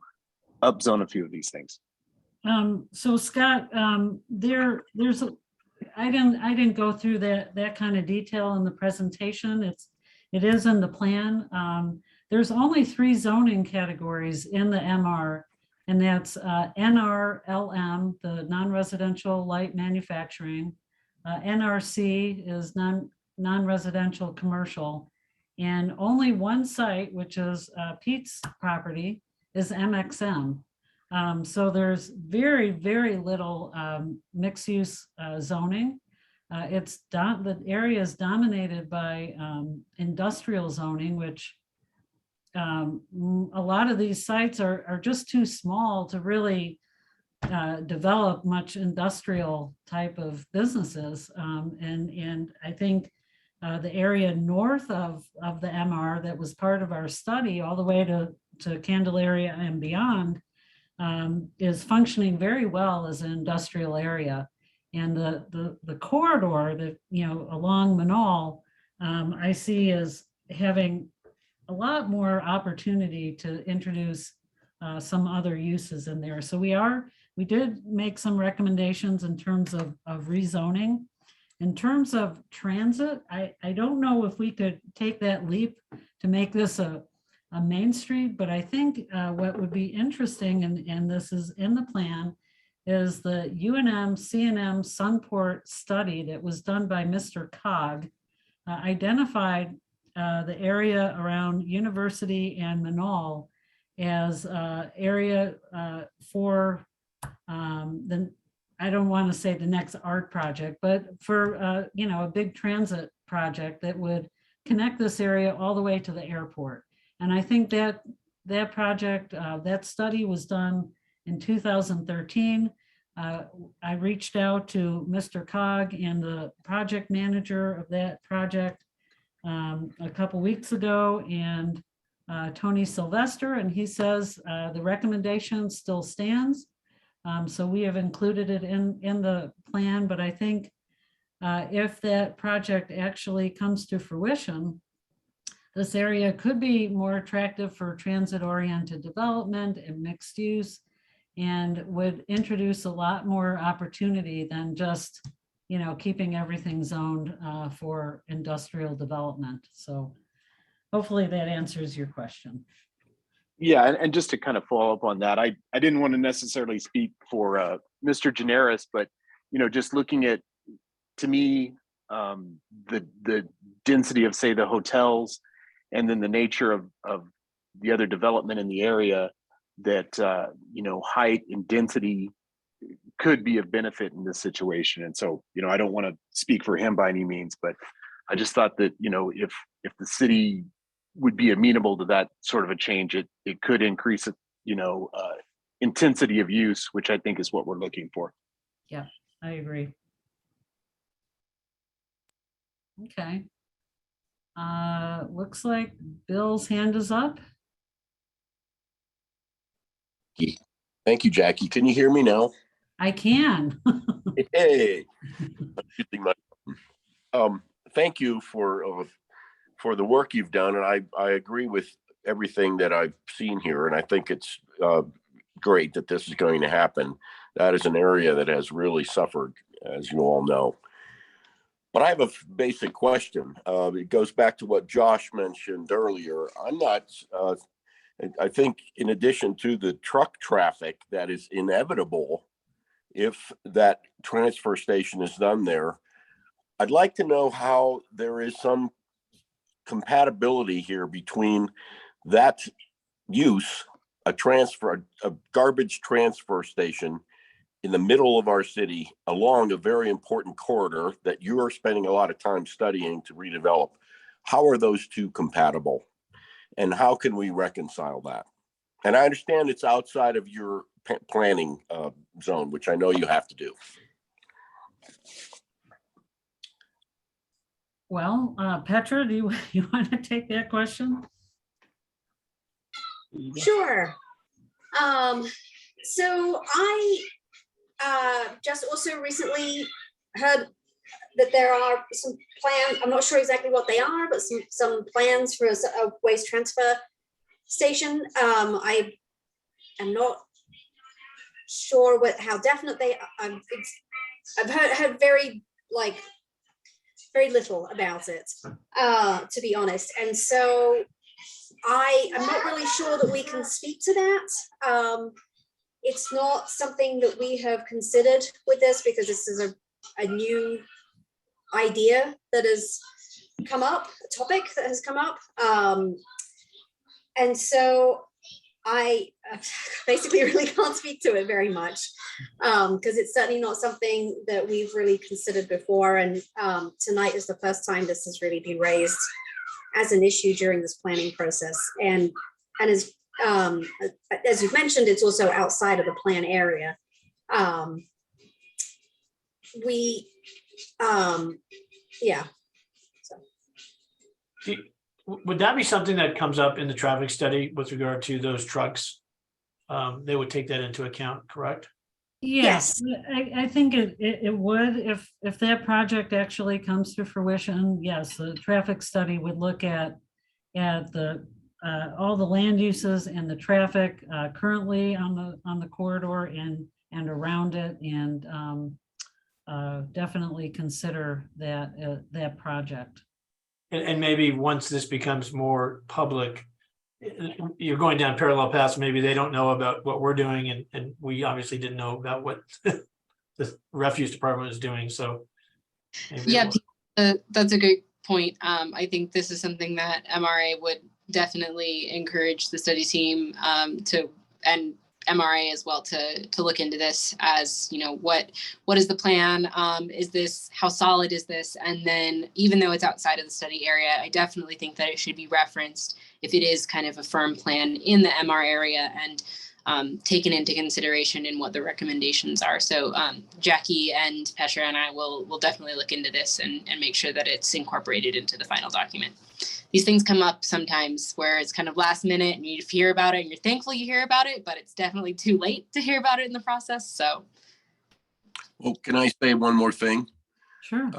upzone a few of these things. So Scott, there's I didn't go through that kind of detail in the presentation. It is in the plan. There's only 3 zoning categories in the MR, and that's NRLM, the non-residential light manufacturing. NRC is non-residential commercial, and only one site, which is Pete's property, is MXM. So there's very, very little mixed use zoning. The area is dominated by industrial zoning, which a lot of these sites are just too small to really develop much industrial type of businesses. And I think the area north of the MR that was part of our study all the way to Candelaria and beyond is functioning very well as an industrial area. And the corridor that, along Menaul, I see as having a lot more opportunity to introduce some other uses in there. So we did make some recommendations in terms of rezoning. In terms of transit, I don't know if we could take that leap to make this a main street, but I think what would be interesting, and this is in the plan, is the UNM CNM Sunport study that was done by Mr. Cog, identified the area around University and Menaul as area for I don't want to say the next art project, but for a big transit project that would connect this area all the way to the airport. And I think that project, that study was done in 2013. I reached out to Mr. Cog and the project manager of that project a couple weeks ago, and Tony Sylvester, and he says the recommendation still stands. So we have included it in the plan, but I think if that project actually comes to fruition, this area could be more attractive for transit-oriented development and mixed use, and would introduce a lot more opportunity than just, keeping everything zoned for industrial development. So hopefully that answers your question. Yeah, and just to kind of follow up on that, I didn't want to necessarily speak for Mr. Generis, but just looking at, to me, the density of, say, the hotels, and then the nature of the other development in the area, that height and density could be of benefit in this situation. And so I don't want to speak for him by any means, but I just thought that if the city would be amenable to that sort of a change, it could increase intensity of use, which I think is what we're looking for. Yeah, I agree. Okay. Looks like Bill's hand is up. Thank you, Jackie. Can you hear me now? I can. Hey. Thank you for the work you've done, and I agree with everything that I've seen here, and I think it's great that this is going to happen. That is an area that has really suffered, as you all know. But I have a basic question. It goes back to what Josh mentioned earlier. I think in addition to the truck traffic that is inevitable if that transfer station is done there, I'd like to know how there is some compatibility here between that use, a garbage transfer station in the middle of our city along a very important corridor that you are spending a lot of time studying to redevelop. How are those two compatible? And how can we reconcile that? And I understand it's outside of your planning zone, which I know you have to do. Well, Petra, do you want to take that question? Sure. So I just also recently heard that there are some plans, I'm not sure exactly what they are, but some plans for a waste transfer station. I am not sure how definite they are. I've heard very little about it, to be honest. And so I am not really sure that we can speak to that. It's not something that we have considered with this, because this is a new idea that has come up, a topic that has come up. And so I basically really can't speak to it very much, because it's certainly not something that we've really considered before. And tonight is the first time this has really been raised as an issue during this planning process. And as you've mentioned, it's also outside of the plan area. Yeah. So. Would that be something that comes up in the traffic study with regard to those trucks? They would take that into account, correct? Yes, I think it would, if that project actually comes to fruition. Yes, the traffic study would look at the all the land uses and the traffic currently on the corridor and around it, and definitely consider that project. And maybe once this becomes more public, you're going down parallel paths. Maybe they don't know about what we're doing, and we obviously didn't know about what the refuse department is doing. So yeah, that's a great point. I think this is something that MRA would definitely encourage the study team and MRA as well to look into this, as what is the plan, how solid is this, and then even though it's outside of the study area, I definitely think that it should be referenced if it is kind of a firm plan in the MR area and taken into consideration in what the recommendations are. So Jackie and Petra and I will definitely look into this and make sure that it's incorporated into the final document. These things come up sometimes where it's kind of last minute and you hear about it and you're thankful you hear about it, but it's definitely too late to hear about it in the process. So. Well, can I say one more thing? Sure.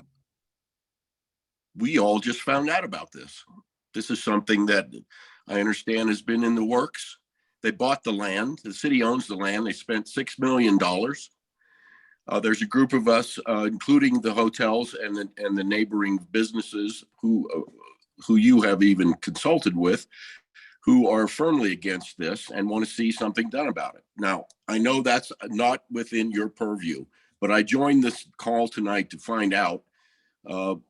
We all just found out about this. This is something that I understand has been in the works. They bought the land. The city owns the land. They spent $6 million. There's a group of us, including the hotels and the neighboring businesses who you have even consulted with, who are firmly against this and want to see something done about it. Now, I know that's not within your purview, but I joined this call tonight to find out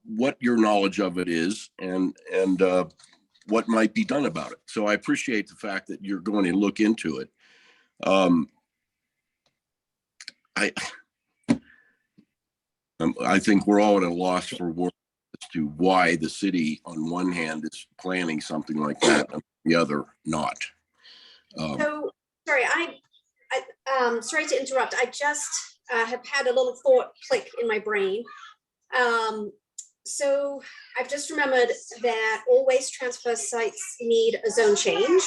what your knowledge of it is and what might be done about it. So I appreciate the fact that you're going to look into it. I think we're all at a loss for words as to why the city, on one hand, is planning something like that, and the other not. So sorry, sorry to interrupt. I just have had a little thought click in my brain. So I've just remembered that all waste transfer sites need a zone change.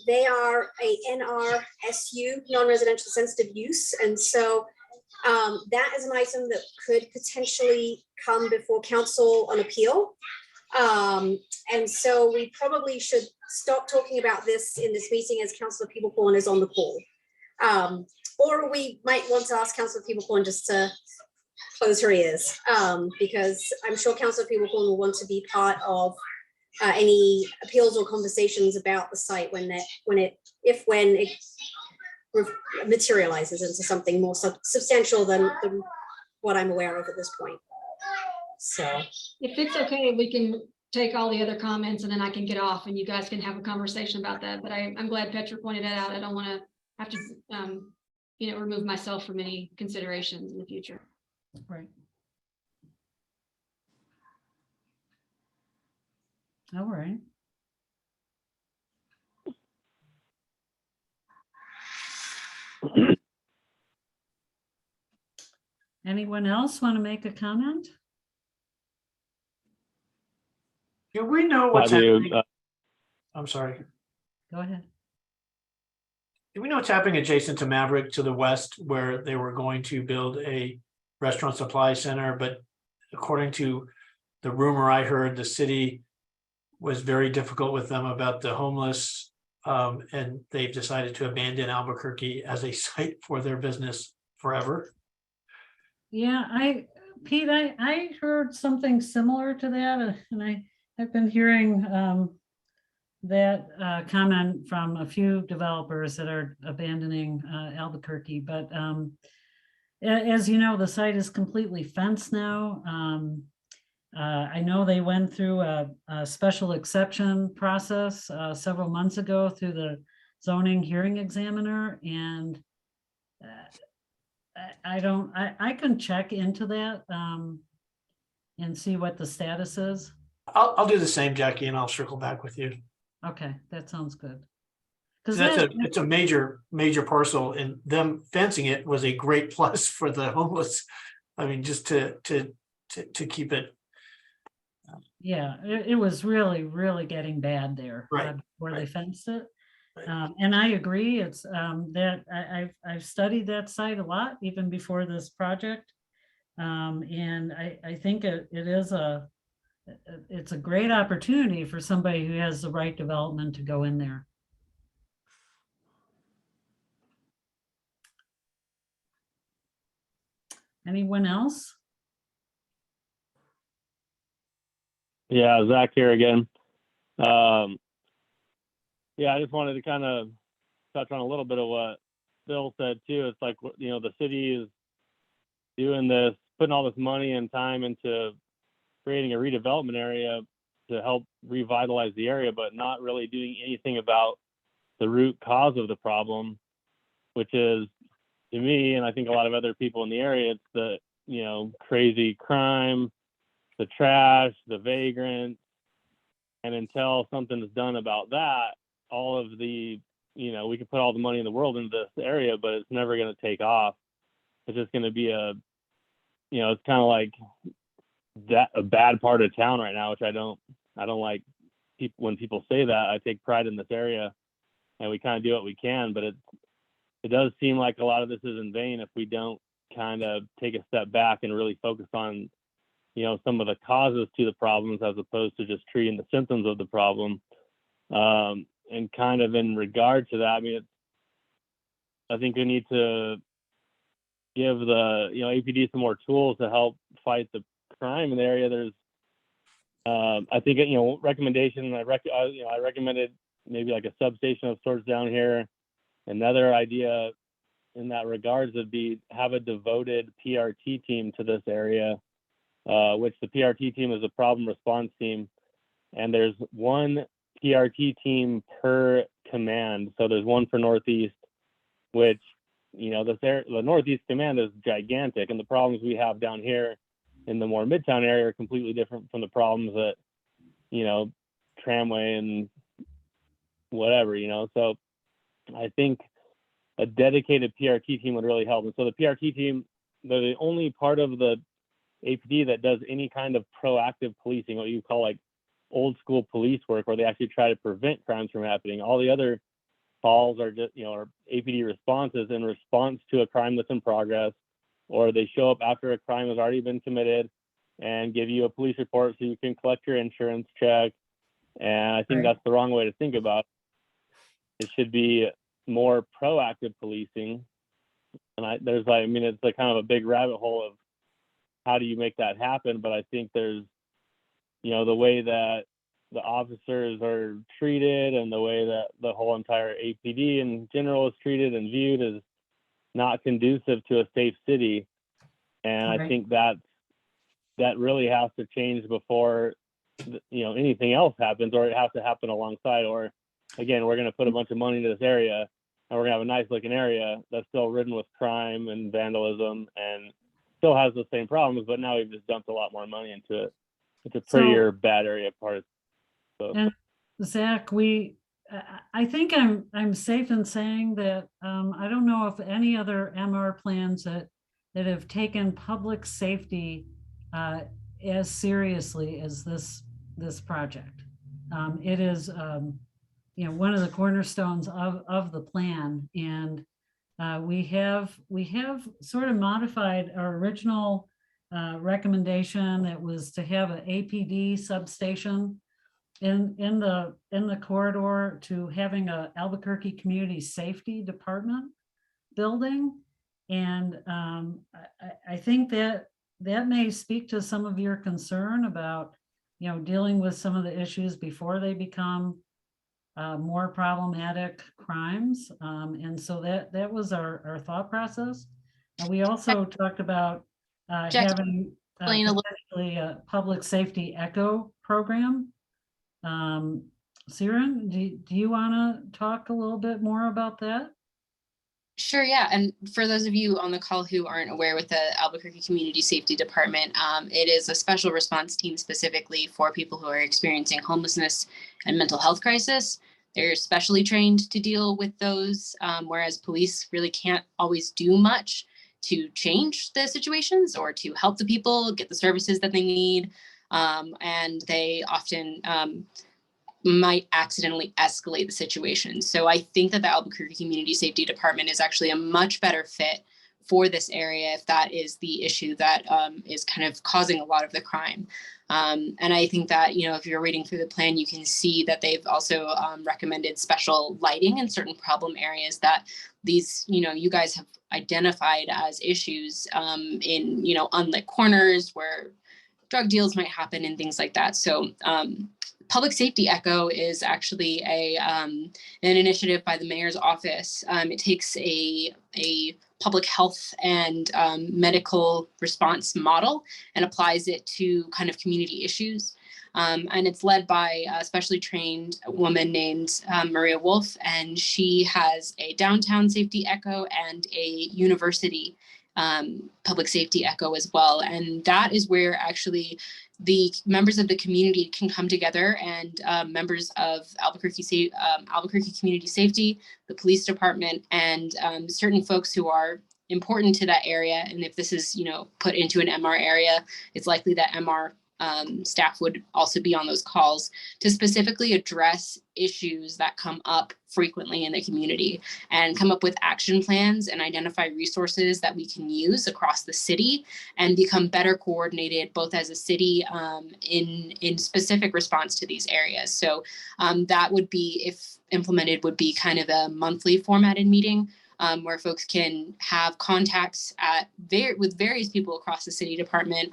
They are a NRSU, non-residential sensitive use, and so that is an item that could potentially come before council on appeal. And so we probably should stop talking about this in this meeting as Councillor Peeblehorn is on the call. Or we might want to ask Councillor Peeblehorn just to close her ears, because I'm sure Councillor Peeblehorn will want to be part of any appeals or conversations about the site when it materializes into something more substantial than what I'm aware of at this point. So if it's okay, we can take all the other comments and then I can get off and you guys can have a conversation about that. But I'm glad Petra pointed that out. I don't want to have to, remove myself from any considerations in the future. Right. All right. Anyone else want to make a comment? Do we know what's happening? I'm sorry. Go ahead. Do we know what's happening adjacent to Maverick to the west, where they were going to build a restaurant supply center, but according to the rumor I heard, the city was very difficult with them about the homeless. And they've decided to abandon Albuquerque as a site for their business forever. Yeah, Pete, I heard something similar to that, and I've been hearing that comment from a few developers that are abandoning Albuquerque. But as you know, the site is completely fenced now. I know they went through a special exception process several months ago through the zoning hearing examiner, and I can check into that and see what the status is. I'll do the same, Jackie, and I'll circle back with you. Okay, that sounds good. Because Because it's a major parcel, and them fencing it was a great plus for the homeless. I mean, just to keep it. yeah, it was really getting bad there. Right, Where they right. fenced it. Right. And I agree, it's that I've studied that site a lot, even before this project. And I think it's a great opportunity for somebody who has the right development to go in there. Anyone else? Yeah, Zach here again. Yeah, I just wanted to kind of touch on a little bit of what Bill said too. It's like, you know, the city is doing this, putting all this money and time into creating a redevelopment area to help revitalize the area, but not really doing anything about the root cause of the problem, which is, to me, and I think a lot of other people in the area, it's the, you know, crazy crime, the trash, the vagrants. And until something is done about that, all of the, you know, we can put all the money in the world into this area, but it's never going to take off. It's just going to be a, you know, it's kind of like that, a bad part of town right now, which I don't like people, when people say that. I take pride in this area and we kind of do what we can, but it does seem like a lot of this is in vain if we don't kind of take a step back and really focus on, you know, some of the causes to the problems as opposed to just treating the symptoms of the problem. And kind of in regard to that, I mean, I think we need to give the, you know, APD some more tools to help fight the crime in the area. There's, I think, you know, recommendation, I recommended maybe like a substation of sorts down here. Another idea in that regards would be have a devoted PRT team to this area, which the PRT team is a problem response team. And there's one PRT team per command. So there's one for Northeast, which, you know, the Northeast command is gigantic. And the problems we have down here in the more Midtown area are completely different from the problems that, you know, Tramway and whatever, you know. So I think a dedicated PRT team would really help. And so the PRT team, they're the only part of the APD that does any kind of proactive policing, what you call like old school police work, where they actually try to prevent crimes from happening. All the other calls are just, you know, are APD responses in response to a crime that's in progress, or they show up after a crime has already been committed and give you a police report so you can collect your insurance check. And I think that's the wrong way to think about it. It should be more proactive policing. And there's like, I mean, it's like kind of a big rabbit hole of how do you make that happen? But I think there's, you know, the way that the officers are treated and the way that the whole entire APD in general is treated and viewed is not conducive to a safe city. And I think that really has to change before, you know, anything else happens, or it has to happen alongside. Or again, we're going to put a bunch of money into this area and we're going to have a nice looking area that's still ridden with crime and vandalism and still has the same problems, but now we've just dumped a lot more money into it. It's a prettier, bad area part. So. And Zach, I think I'm safe in saying that I don't know if any other MR plans that have taken public safety as seriously as this project. It is, you know, one of the cornerstones of the plan, and we have sort of modified our original recommendation that was to have an APD substation in the corridor to having a Albuquerque Community Safety Department building. And I think that may speak to some of your concern about, dealing with some of the issues before they become more problematic crimes. And so that was our thought process. And we also talked about having explain a little- potentially a public safety echo program. Siren, do you want to talk a little bit more about that? Sure, yeah. And for those of you on the call who aren't aware with the Albuquerque Community Safety Department, it is a special response team specifically for people who are experiencing homelessness and mental health crisis. They're specially trained to deal with those, whereas police really can't always do much to change the situations or to help the people get the services that they need. And they often might accidentally escalate the situation. So I think that the Albuquerque Community Safety Department is actually a much better fit for this area if that is the issue that is kind of causing a lot of the crime. And I think that, if you're reading through the plan, you can see that they've also recommended special lighting in certain problem areas that these, you guys have identified as issues in, unlit corners where drug deals might happen and things like that. So Public Safety Echo is actually an initiative by the mayor's office. It takes a public health and medical response model and applies it to kind of community issues. And it's led by a specially trained woman named Maria Wolf, and she has a downtown safety echo and a university public safety echo as well. And that is where actually the members of the community can come together, and members of Albuquerque Community Safety, the police department, and certain folks who are important to that area. And if this is, put into an MR area, it's likely that MR staff would also be on those calls to specifically address issues that come up frequently in the community and come up with action plans and identify resources that we can use across the city and become better coordinated both as a city in specific response to these areas. So that would be, if implemented, would be kind of a monthly formatted meeting where folks can have contacts with various people across the city department.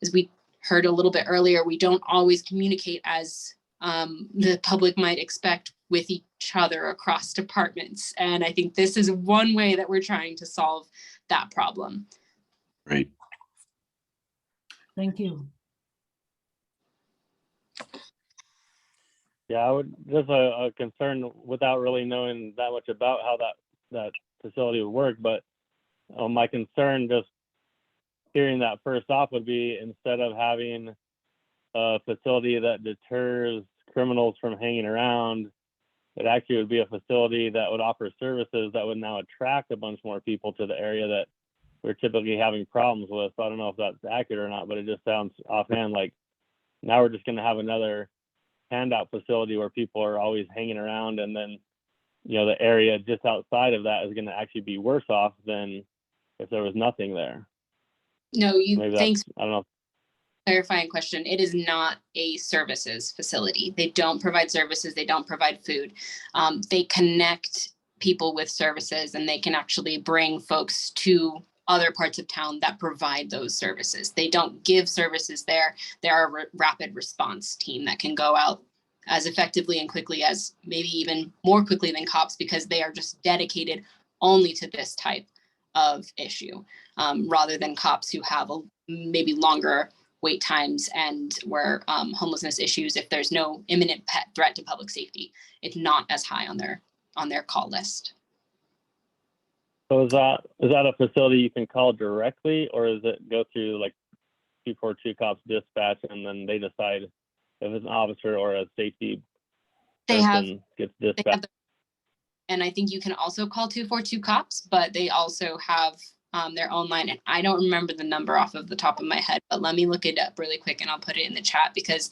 As we heard a little bit earlier, we don't always communicate as the public might expect with each other across departments. And I think this is one way that we're trying to solve that problem. Great. Thank you. Yeah, I would just a concern without really knowing that much about how that facility would work. But my concern, just hearing that first off, would be instead of having a facility that deters criminals from hanging around, it actually would be a facility that would offer services that would now attract a bunch more people to the area that we're typically having problems with. So I don't know if that's accurate or not, but it just sounds offhand like now we're just going to have another handout facility where people are always hanging around, and then the area just outside of that is going to actually be worse off than if there was nothing there. No, thanks. I don't know. Clarifying question. It is not a services facility. They don't provide services. They don't provide food. They connect people with services, and they can actually bring folks to other parts of town that provide those services. They don't give services there. They're a rapid response team that can go out as effectively and quickly as, maybe even more quickly than cops, because they are just dedicated only to this type of issue, rather than cops who have maybe longer wait times, and where homelessness issues, if there's no imminent threat to public safety, it's not as high on their call list. So is that a facility you can call directly, or does it go through like 242 cops dispatch, and then they decide if it's an officer or a safety person gets dispatched? And I think you can also call 242 cops, but they also have their own line. And I don't remember the number off of the top of my head, but let me look it up really quick and I'll put it in the chat, because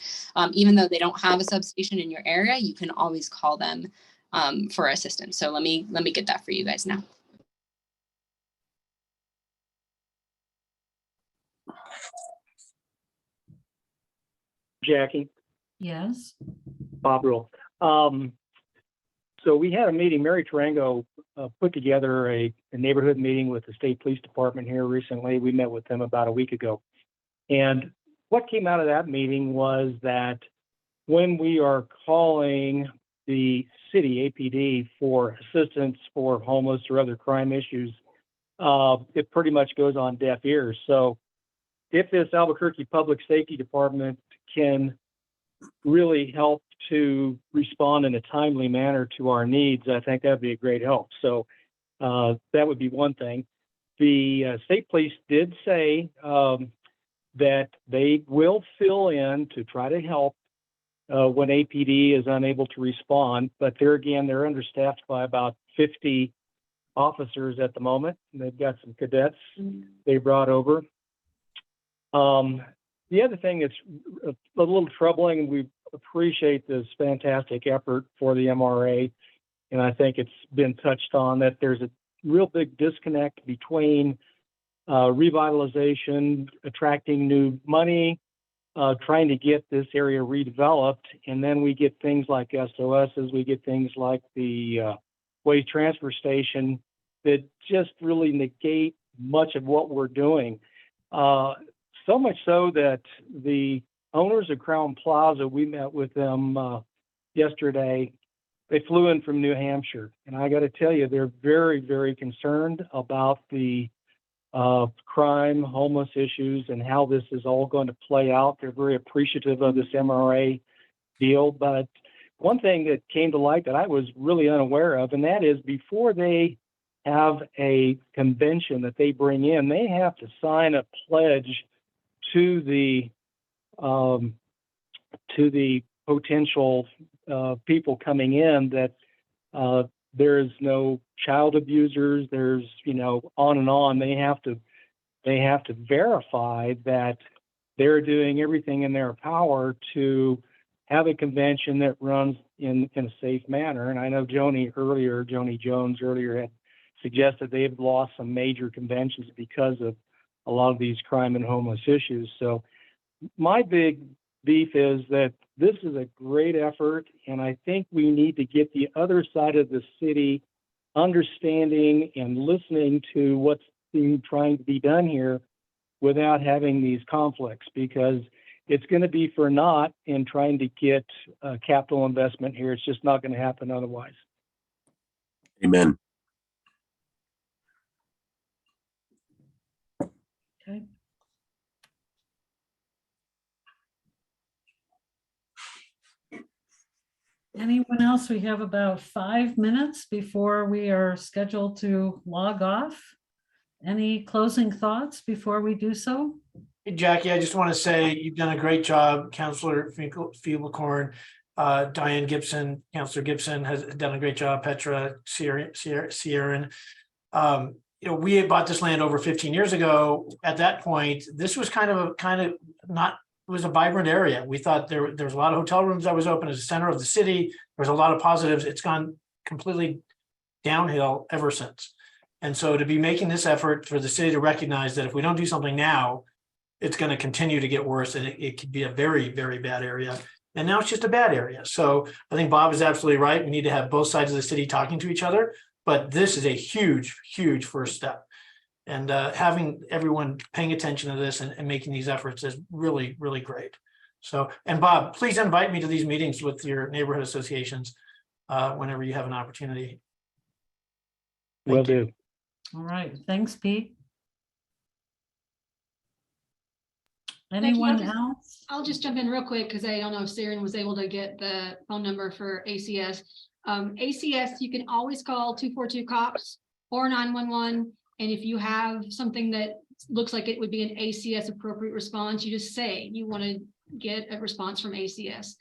even though they don't have a substation in your area, you can always call them for assistance. So let me get that for you guys now. Jackie. Yes. Bob Rule. So we had a meeting, Mary Tarango put together a neighborhood meeting with the state police department here recently. We met with them about a week ago. And what came out of that meeting was that when we are calling the city APD for assistance for homeless or other crime issues, it pretty much goes on deaf ears. So if this Albuquerque Public Safety Department can really help to respond in a timely manner to our needs, I think that'd be a great help. So that would be one thing. The state police did say that they will fill in to try to help when APD is unable to respond, but there again, they're understaffed by about 50 officers at the moment. They've got some cadets they brought over. The other thing that's a little troubling, and we appreciate this fantastic effort for the MRA, and I think it's been touched on, that there's a real big disconnect between revitalization, attracting new money, trying to get this area redeveloped, and then we get things like SOSs, we get things like the waste transfer station that just really negate much of what we're doing. So much so that the owners of Crown Plaza, we met with them yesterday. They flew in from New Hampshire, and I got to tell you, they're very, very concerned about the crime, homeless issues, and how this is all going to play out. They're very appreciative of this MRA deal. But one thing that came to light that I was really unaware of, and that is before they have a convention that they bring in, they have to sign a pledge to the potential people coming in that there is no child abusers. There's, on and on. They have to verify that they're doing everything in their power to have a convention that runs in a safe manner. And I know Joni Jones earlier had suggested they've lost some major conventions because of a lot of these crime and homeless issues. So my big beef is that this is a great effort, and I think we need to get the other side of the city understanding and listening to what's being trying to be done here without having these conflicts, because it's going to be for naught in trying to get capital investment here. It's just not going to happen otherwise. Amen. Okay. Anyone else? We have about 5 minutes before we are scheduled to log off. Any closing thoughts before we do so? Hey, Jackie, I just want to say you've done a great job. Councilor Fiebelkorn, Diane Gibson, Councilor Gibson has done a great job. Petra Sierran. We had bought this land over 15 years ago. At that point, this was kind of it was a vibrant area. We thought there was a lot of hotel rooms that was open as the center of the city. There was a lot of positives. It's gone completely downhill ever since. And so to be making this effort for the city to recognize that if we don't do something now, it's going to continue to get worse, and it could be a very, very bad area. And now it's just a bad area. So I think Bob is absolutely right. We need to have both sides of the city talking to each other, but this is a huge, huge first step. And having everyone paying attention to this and making these efforts is really, really great. So, and Bob, please invite me to these meetings with your neighborhood associations whenever you have an opportunity. Will do. All right. Thanks, Pete. Anyone else? I'll just jump in real quick because I don't know if Saren was able to get the phone number for ACS. ACS, you can always call 242-COPS or 911. And if you have something that looks like it would be an ACS appropriate response, you just say you want to get a response from ACS.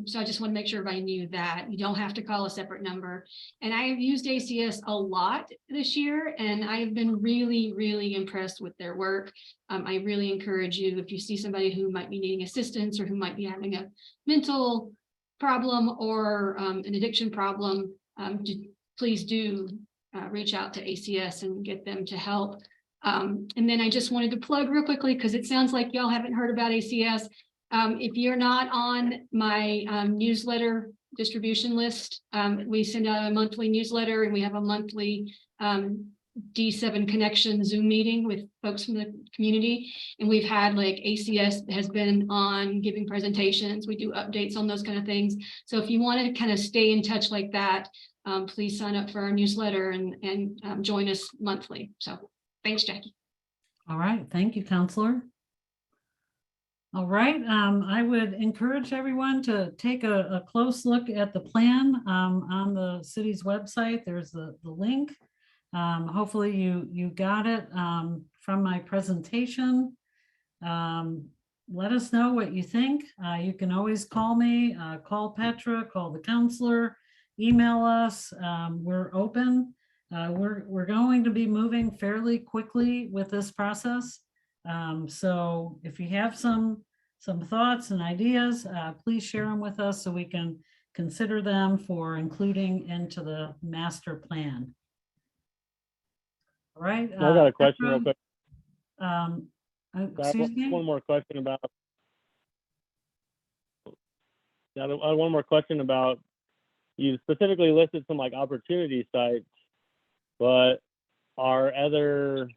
So I just want to make sure everybody knew that. You don't have to call a separate number. And I have used ACS a lot this year, and I have been really, really impressed with their work. I really encourage you, if you see somebody who might be needing assistance or who might be having a mental problem or an addiction problem, please do reach out to ACS and get them to help. And then I just wanted to plug real quickly, because it sounds like y'all haven't heard about ACS. If you're not on my newsletter distribution list, we send out a monthly newsletter, and we have a monthly D7 Connection Zoom meeting with folks from the community. And we've had like ACS has been on giving presentations. We do updates on those kind of things. So if you want to kind of stay in touch like that, please sign up for our newsletter and join us monthly. So thanks, Jackie. All right, thank you, Counselor. All right, I would encourage everyone to take a close look at the plan on the city's website. There's the link. Hopefully you got it from my presentation. Let us know what you think. You can always call me, call Petra, call the counselor, email us. We're open. We're going to be moving fairly quickly with this process. So if you have some thoughts and ideas, please share them with us so we can consider them for including into the master plan. All right. I got a question real quick. Excuse me? One more question about. One more question about. You specifically listed some like opportunity sites, but are other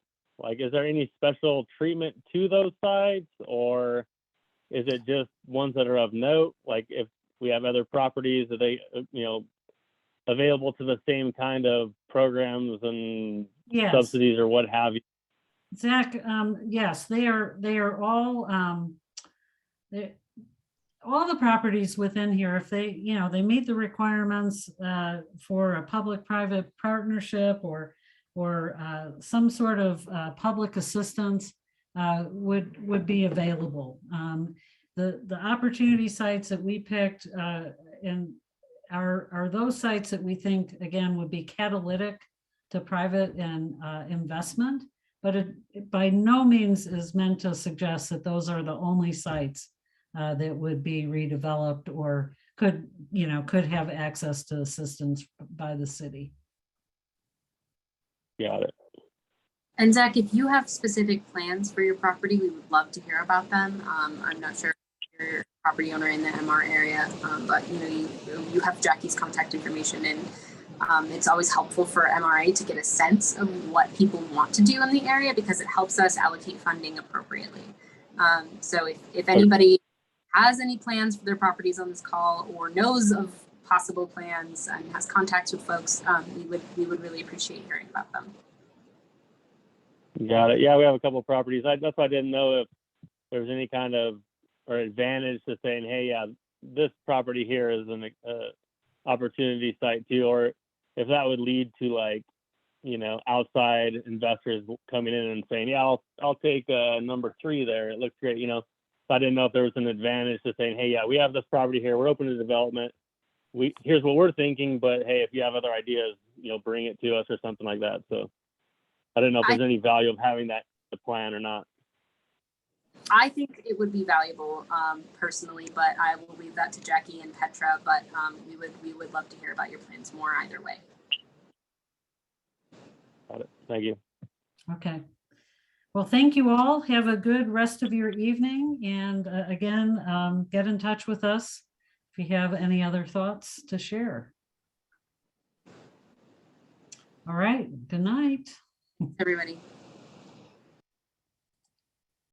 is there any special treatment to those sites, or is it just ones that are of note? Like if we have other properties, are they available to the same kind of programs and Yes. subsidies or what have you? Zach, yes, they are all the properties within here, if they meet the requirements for a public-private partnership or some sort of public assistance would be available. The opportunity sites that we picked and are those sites that we think again would be catalytic to private and investment, but it by no means is meant to suggest that those are the only sites that would be redeveloped or could have access to assistance by the city. Got it. And Zach, if you have specific plans for your property, we would love to hear about them. I'm not sure if you're a property owner in the MR area, but you have Jackie's contact information, and it's always helpful for MRA to get a sense of what people want to do in the area because it helps us allocate funding appropriately. So if anybody has any plans for their properties on this call or knows of possible plans and has contacts with folks, we would really appreciate hearing about them. Got it. Yeah, we have a couple of properties. That's why I didn't know if there was any kind of advantage to saying, hey, yeah, this property here is an opportunity site too, or if that would lead to outside investors coming in and saying, yeah, I'll take number 3 there. It looks great. So I didn't know if there was an advantage to saying, hey, yeah, we have this property here. We're open to development. Here's what we're thinking, but hey, if you have other ideas, bring it to us or something like that. So I don't know if there's any value of having that in the plan or not. I think it would be valuable personally, but I will leave that to Jackie and Petra, but we would love to hear about your plans more either way. Got it. Thank you. Okay. Well, thank you all. Have a good rest of your evening. And again, get in touch with us if you have any other thoughts to share. All right. Good night. Everybody.